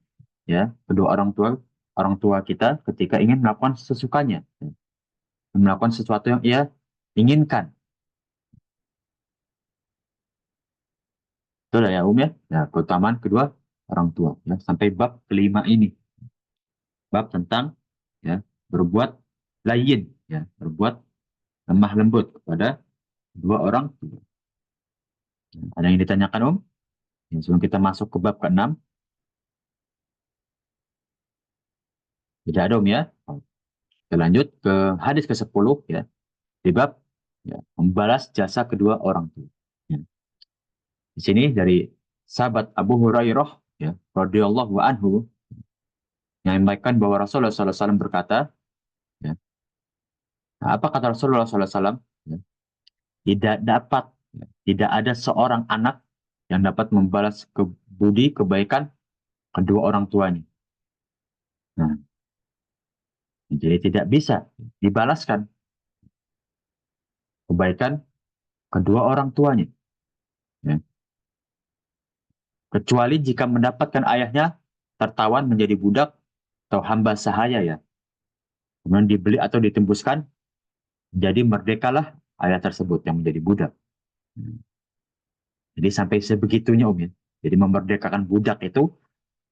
Speaker 1: ya, kedua orang tua kita ketika ingin melakukan sesukanya, ya, melakukan sesuatu yang ia inginkan. Itu lah, ya, ya. Ya, keutamaan kedua orang tua, ya, sampai bab kelima ini, bab tentang, ya, berbuat layin, ya, berbuat lemah lembut kepada dua orang tua. Ada yang ditanyakan, Ya, sebelum kita masuk ke bab ke-6? Tidak ada, ya. Kita lanjut ke hadis ke-10, ya, di bab, ya, membalas jasa kedua orang tua. Ya. Di sini dari sahabat Abu Hurairah, ya, radhiyallahu anhu, yang menyampaikan bahwa Rasulullah SAW berkata, ya, nah, apa kata Rasulullah SAW? Ya, tidak dapat, ya, tidak ada seorang anak yang dapat membalas budi kebaikan kedua orang tuanya. Nah, jadi tidak bisa dibalaskan kebaikan kedua orang tuanya, ya, kecuali jika mendapatkan ayahnya tertawan menjadi budak atau hamba sahaya, ya, kemudian dibeli atau ditembuskan, jadi merdekalah ayah tersebut yang menjadi budak. Jadi sampai sebegitunya, ya. Jadi memerdekakan budak itu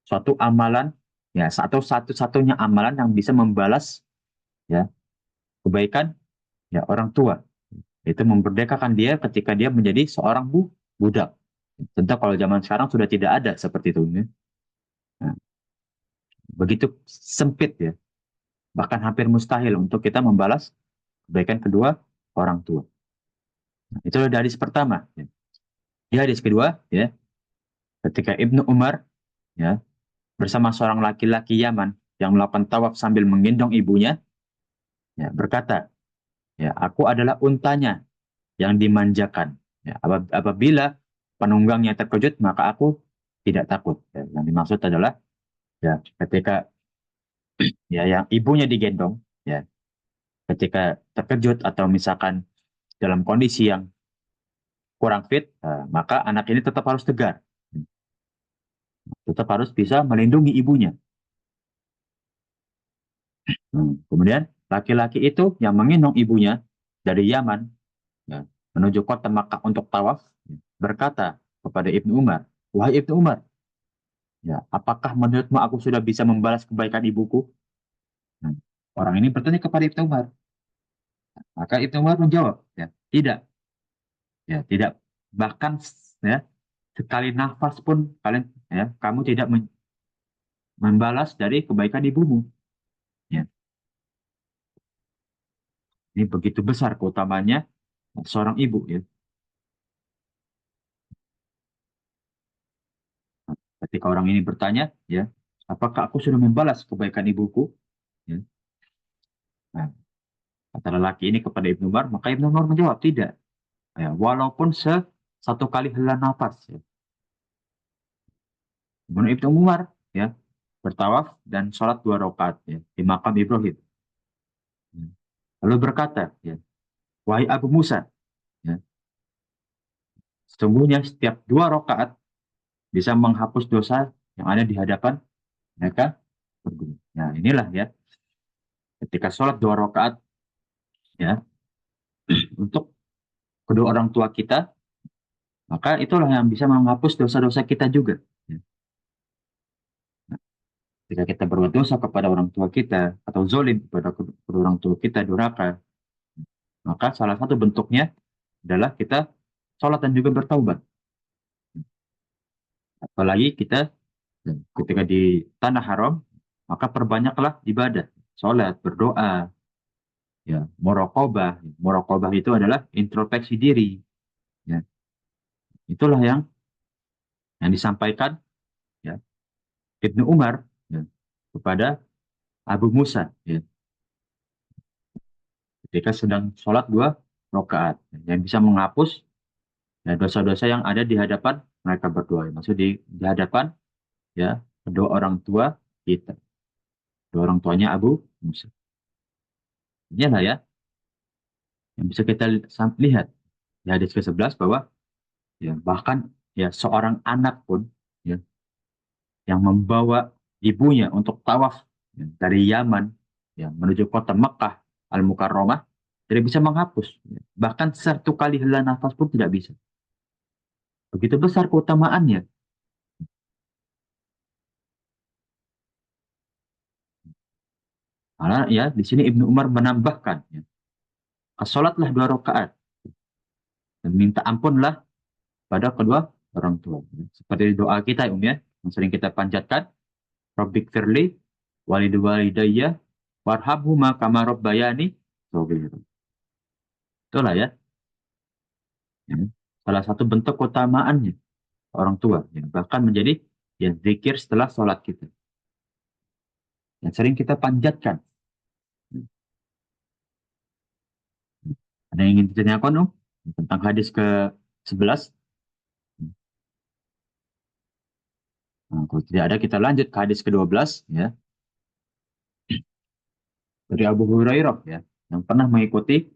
Speaker 1: suatu amalan, ya, atau satu-satunya amalan yang bisa membalas, ya, kebaikan, ya, orang tua. Itu memerdekakan dia ketika dia menjadi seorang budak. Tentu kalau zaman sekarang sudah tidak ada seperti itu, ya. Nah, begitu sempit, ya, bahkan hampir mustahil untuk kita membalas kebaikan kedua orang tua. Nah, itu adalah hadis pertama, ya. Di hadis kedua, ya, ketika Ibnu Umar, ya, bersama seorang laki-laki Yaman yang melakukan tawaf sambil menggendong ibunya, ya, berkata, ya, aku adalah untanya yang dimanjakan. Ya, apabila penunggangnya terkejut, maka aku tidak takut. Ya, yang dimaksud adalah, ya, ketika, ya, yang ibunya digendong, ya, ketika terkejut atau misalkan dalam kondisi yang kurang fit, maka anak ini tetap harus tegar, tetap harus bisa melindungi ibunya. Kemudian laki-laki itu yang menggendong ibunya dari Yaman, ya, menuju kota Makkah untuk tawaf, ya, berkata kepada Ibnu Umar, "Wahai Ibnu Umar, ya, apakah menurutmu aku sudah bisa membalas kebaikan ibuku?" Nah, orang ini bertanya kepada Ibnu Umar. Maka Ibnu Umar menjawab, ya, tidak, ya, tidak. Bahkan, ya, sekali nafas pun kalian, ya, kamu tidak membalas dari kebaikan ibumu. Ya, ini begitu besar keutamanya seorang ibu, ya. Ketika orang ini bertanya, ya, apakah aku sudah membalas kebaikan ibuku? Ya. Nah, kata lelaki ini kepada Ibnu Umar, maka Ibnu Umar menjawab tidak. Ya, walaupun satu kali hela nafas. Ya. Kemudian Ibnu Umar, ya, bertawaf dan sholat 2 rakaat, ya, di makam Ibrahim. Ya. Lalu berkata, ya, wahai Abu Musa, ya, sesungguhnya setiap 2 rakaat bisa menghapus dosa yang ada di hadapan mereka berdua. Nah, inilah, ya, ketika sholat 2 rakaat, ya, untuk kedua orang tua kita, maka itulah yang bisa menghapus dosa-dosa kita juga. Ya. Nah, ketika kita berbuat dosa kepada orang tua kita atau zolim kepada kedua orang tua kita, durhaka, maka salah satu bentuknya adalah kita sholat dan juga bertaubat. Apalagi kita ketika di tanah haram, maka perbanyaklah ibadah, sholat, berdoa, ya, muraqabah. Muraqabah itu adalah introspeksi diri. Ya. Itulah yang disampaikan, ya, Ibnu Umar, ya, kepada Abu Musa, ya, ketika sedang sholat 2 rakaat, yang bisa menghapus, ya, dosa-dosa yang ada di hadapan mereka berdua. Maksud di hadapan, ya, kedua orang tua kita, kedua orang tuanya Abu Musa. Inilah, ya, yang bisa kita lihat di hadis ke-11 bahwa, ya, bahkan, ya, seorang anak pun, ya, yang membawa ibunya untuk tawaf, ya, dari Yaman, ya, menuju kota Mekah Al-Mukarramah tidak bisa menghapus, ya. Bahkan satu kali hela nafas pun tidak bisa. Begitu besar keutamaannya. Karena, ya, di sini Ibnu Umar menambahkan, ya, sholatlah 2 rakaat dan minta ampunlah pada kedua orang tua. Seperti doa kita, ya, yang sering kita panjatkan, Rabbik firli walidu walidayya warhamhuma kama rabbayani shaghira. Itulah, ya, ya, salah satu bentuk keutamaannya orang tua, ya, bahkan menjadi, ya, zikir setelah sholat kita yang sering kita panjatkan. Ada yang ingin ditanyakan, tentang hadis ke-11? Nah, kalau tidak ada, kita lanjut ke hadis ke-12, ya, dari Abu Hurairah, ya, yang pernah diikuti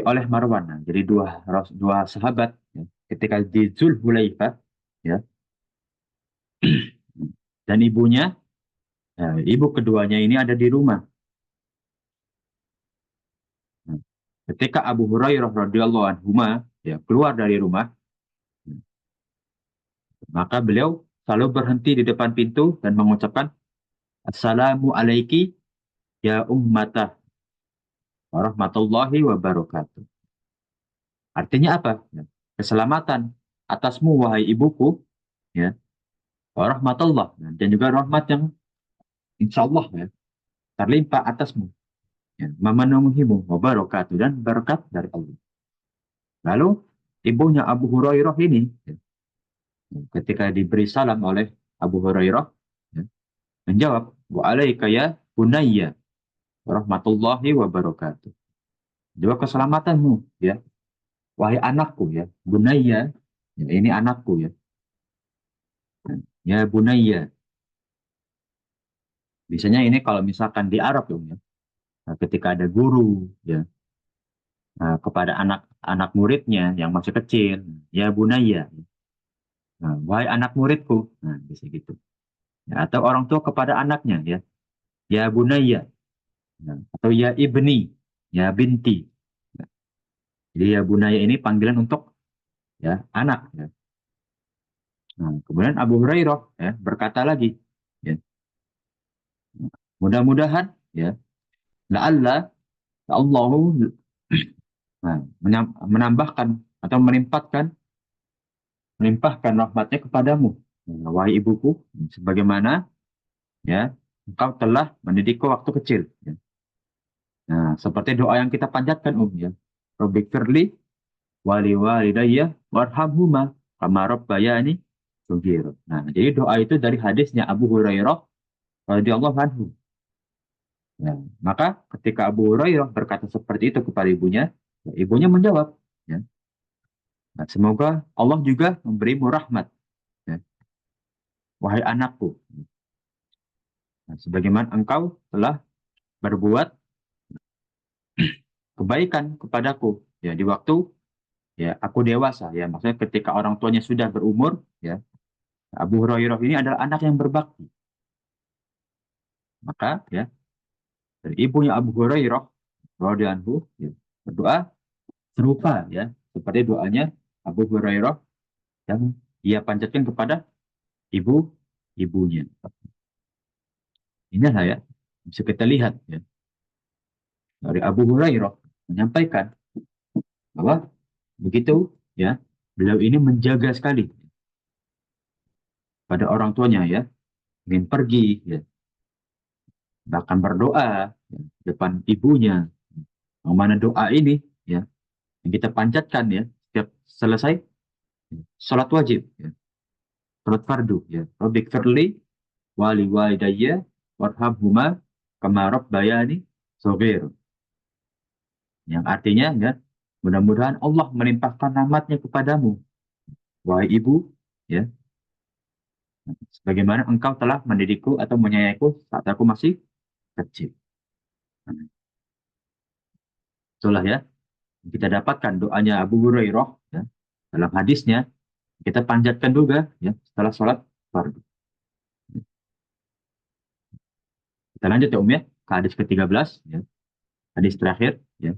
Speaker 1: oleh Marwan. Nah, jadi dua sahabat, ya, ketika di Zulhulaifah, ya, dan ibunya, ya, ibu keduanya ini ada di rumah. Nah, ketika Abu Hurairah radhiyallahu anhu, ya, keluar dari rumah, maka beliau selalu berhenti di depan pintu dan mengucapkan, Assalamu alaiki ya ummatah warahmatullahi wabarakatuh. Artinya apa? Ya, keselamatan atasmu wahai ibuku, ya, warahmatullah, dan juga rahmat yang insya Allah, ya, terlimpah atasmu, ya, memenuhimu wabarakatuh, dan berkat dari Allah. Lalu ibunya Abu Hurairah ini, ya, ketika diberi salam oleh Abu Hurairah, ya, menjawab, wa alaika ya bunayya warahmatullahi wabarakatuh. Juga keselamatanmu, ya, wahai anakku, ya, bunayya, ya, ini anakku, ya, ya bunayya. Biasanya ini kalau misalkan di Arab, ya, nah, ketika ada guru, ya, nah, kepada anak-anak muridnya yang masih kecil, ya bunayya, nah, wahai anak muridku, nah, bisa gitu. Ya, atau orang tua kepada anaknya, ya, ya bunayya, ya, atau ya ibni, ya binti. Jadi ya bunayya ini panggilan untuk ya anak. Ya. Nah, kemudian Abu Hurairah ya, berkata lagi, ya, mudah-mudahan ya la'alla Allahu nah, menambahkan atau melimpahkan rahmatnya kepadamu. Ya, wahai ibuku, sebagaimana ya engkau telah mendidikku waktu kecil. Ya. Nah, seperti doa yang kita panjatkan, ya. Robbighfirli wali walidayya warhamhuma kama rabbayani shaghira. Nah, jadi doa itu dari hadisnya Abu Hurairah radhiyallahu anhu. Ya, maka ketika Abu Hurairah berkata seperti itu kepada ibunya, ya, ibunya menjawab, ya, nah, semoga Allah juga memberimu rahmat, ya, wahai anakku. Nah, sebagaimana engkau telah berbuat kebaikan kepadaku, ya, di waktu ya aku dewasa, ya, maksudnya ketika orang tuanya sudah berumur, ya, Abu Hurairah ini adalah anak yang berbakti. Maka ya dari ibunya Abu Hurairah radhiyallahu anhu, ya, berdoa serupa ya seperti doanya Abu Hurairah yang ia panjatkan kepada ibunya. Inilah ya bisa kita lihat ya dari Abu Hurairah menyampaikan bahwa begitu ya beliau ini menjaga sekali pada orang tuanya ya, ingin pergi ya, bahkan berdoa ya, depan ibunya. Yang mana doa ini ya yang kita panjatkan ya setiap selesai ya, sholat wajib ya, sholat fardu ya. Rabbik firli wali walidayya warhamhuma kama rabbayani shaghir. Yang artinya ya mudah-mudahan Allah melimpahkan rahmatnya kepadamu wahai ibu ya, sebagaimana engkau telah mendidikku atau menyayangiku saat aku masih kecil. Nah, itulah ya kita dapatkan doanya Abu Hurairah ya, dalam hadisnya kita panjatkan juga ya setelah sholat fardu. Kita lanjut ya ya ke hadis ke-13 ya, hadis terakhir ya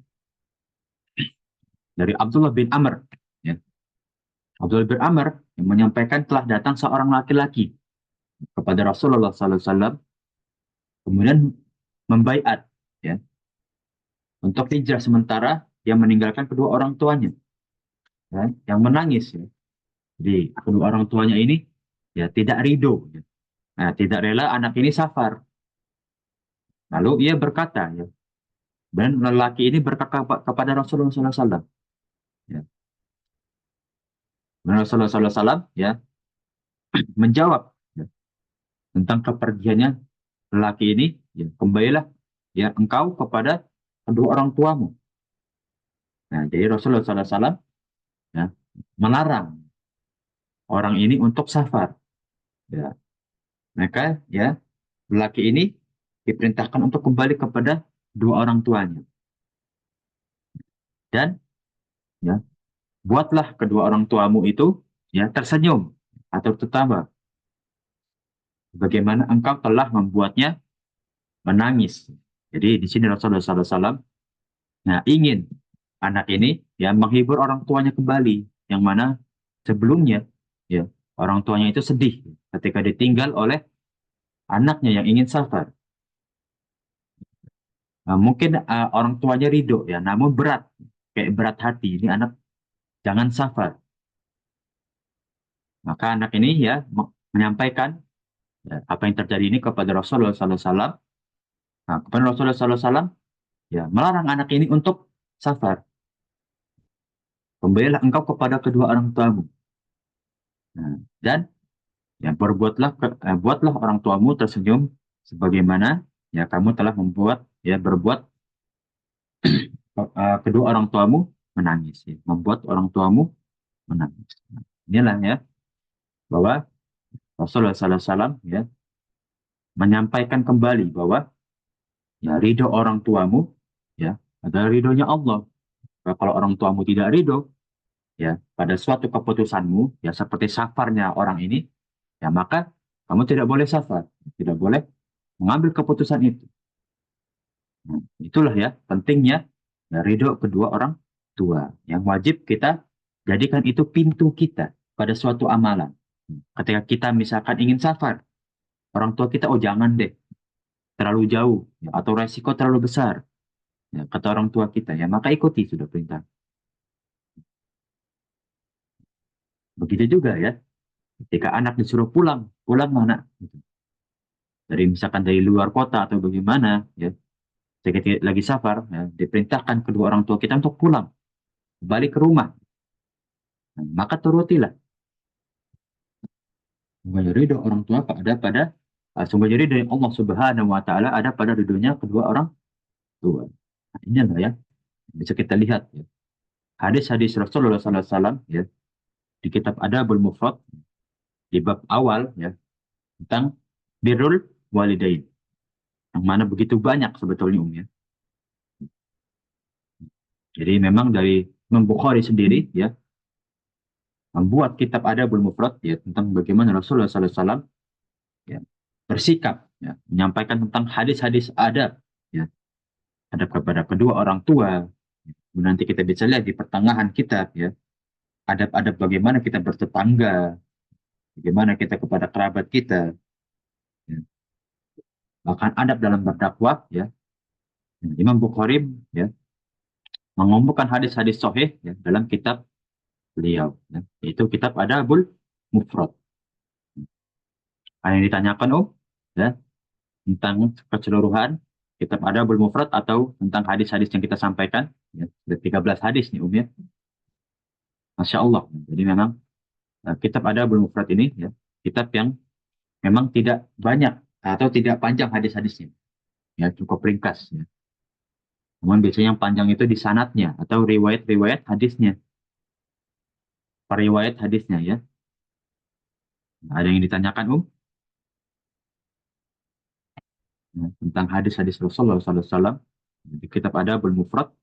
Speaker 1: dari Abdullah bin Amr ya. Abdullah bin Amr yang menyampaikan telah datang seorang laki-laki kepada Rasulullah SAW kemudian membaiat ya untuk hijrah sementara yang meninggalkan kedua orang tuanya ya, yang menangis ya. Jadi kedua orang tuanya ini ya tidak ridho ya. Nah, tidak rela anak ini safar. Lalu ia berkata ya, dan lelaki ini berkata kepada Rasulullah SAW ya. Dan Rasulullah SAW ya menjawab ya, tentang kepergiannya lelaki ini ya, kembalilah ya engkau kepada kedua orang tuamu. Nah, jadi Rasulullah SAW ya, melarang orang ini untuk safar. Ya. Maka ya lelaki ini diperintahkan untuk kembali kepada dua orang tuanya. Dan ya buatlah kedua orang tuamu itu ya tersenyum atau tertawa. Bagaimana engkau telah membuatnya menangis. Jadi di sini Rasulullah SAW nah, ingin anak ini ya menghibur orang tuanya kembali, yang mana sebelumnya ya orang tuanya itu sedih ketika ditinggal oleh anaknya yang ingin safar. Nah, mungkin orang tuanya ridho ya, namun berat, kayak berat hati. Ini anak jangan safar. Maka anak ini ya menyampaikan ya, apa yang terjadi ini kepada Rasulullah SAW. Nah, kepada Rasulullah SAW ya melarang anak ini untuk safar. Kembalilah engkau kepada kedua orang tuamu. Nah, dan ya buatlah orang tuamu tersenyum sebagaimana ya kamu telah berbuat kedua orang tuamu menangis ya, membuat orang tuamu menangis. Nah, inilah ya bahwa Rasulullah SAW ya menyampaikan kembali bahwa ya ridho orang tuamu ya adalah ridhonya Allah. Kalau orang tuamu tidak ridho ya pada suatu keputusanmu ya seperti safarnya orang ini ya maka kamu tidak boleh safar, tidak boleh mengambil keputusan itu. Nah, itulah ya pentingnya ya, ridho kedua orang tua. Yang wajib kita jadikan itu pintu kita pada suatu amalan. Ketika kita misalkan ingin safar, orang tua kita, oh jangan deh, terlalu jauh, ya, atau resiko terlalu besar. Ya, kata orang tua kita, ya maka ikuti sudah perintah. Begitu juga ya, ketika anak disuruh pulang, pulang mana? Gitu. Dari misalkan dari luar kota atau bagaimana, ya, ketika kita lagi safar, ya, diperintahkan kedua orang tua kita untuk pulang, balik ke rumah. Nah, maka turutilah. Sungguh ridho orang tua ada pada sungguh ridho dari Allah Subhanahu wa taala ada pada ridhonya kedua orang tua. Nah, inilah ya bisa kita lihat ya. Hadis-hadis Rasulullah SAW ya di kitab Adabul Mufrad di bab awal ya tentang birrul walidain. Yang mana begitu banyak sebetulnya ya. Jadi memang dari Imam Bukhari sendiri ya membuat kitab Adabul Mufrad ya tentang bagaimana Rasulullah SAW ya bersikap ya menyampaikan tentang hadis-hadis adab ya adab kepada kedua orang tua. Nanti kita bisa lihat di pertengahan kitab ya adab-adab bagaimana kita bertetangga, bagaimana kita kepada kerabat kita, ya. Bahkan adab dalam berdakwah ya. Imam Bukhari ya mengumpulkan hadis-hadis sahih ya, dalam kitab beliau ya. Itu kitab Adabul Mufrad. Ada yang ditanyakan ya tentang keseluruhan kitab Adabul Mufrad atau tentang hadis-hadis yang kita sampaikan ya. Ada 13 hadis nih ya. Masya Allah. Jadi memang kitab Adabul Mufrad ini ya kitab yang memang tidak banyak atau tidak panjang hadis-hadisnya ya cukup ringkas ya. Namun biasanya yang panjang itu di sanadnya atau riwayat-riwayat hadisnya, periwayat hadisnya ya. Nah, ada yang ditanyakan ya, tentang hadis-hadis Rasulullah SAW di kitab Adabul Mufrad.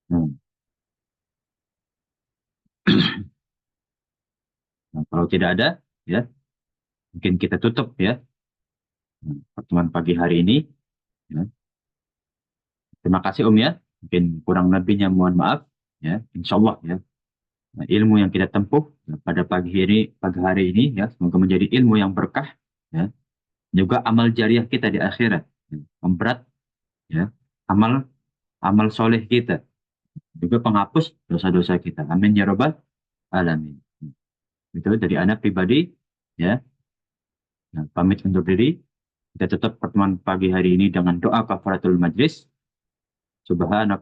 Speaker 1: Hmm. Nah, kalau tidak ada ya mungkin kita tutup ya pertemuan pagi hari ini ya. Terima kasih ya. Mungkin kurang lebihnya mohon maaf ya. Insya Allah ya. Nah, ilmu yang kita tempuh ya, pada pagi hari ini ya semoga menjadi ilmu yang berkah ya. Juga amal jariah kita di akhirat ya. Memberat ya amal amal soleh kita juga penghapus dosa-dosa kita. Amin ya robbal alamin. Itu dari anak pribadi ya. Nah, pamit undur diri. Kita tutup pertemuan pagi hari ini dengan doa kafaratul majlis. Subhanakallah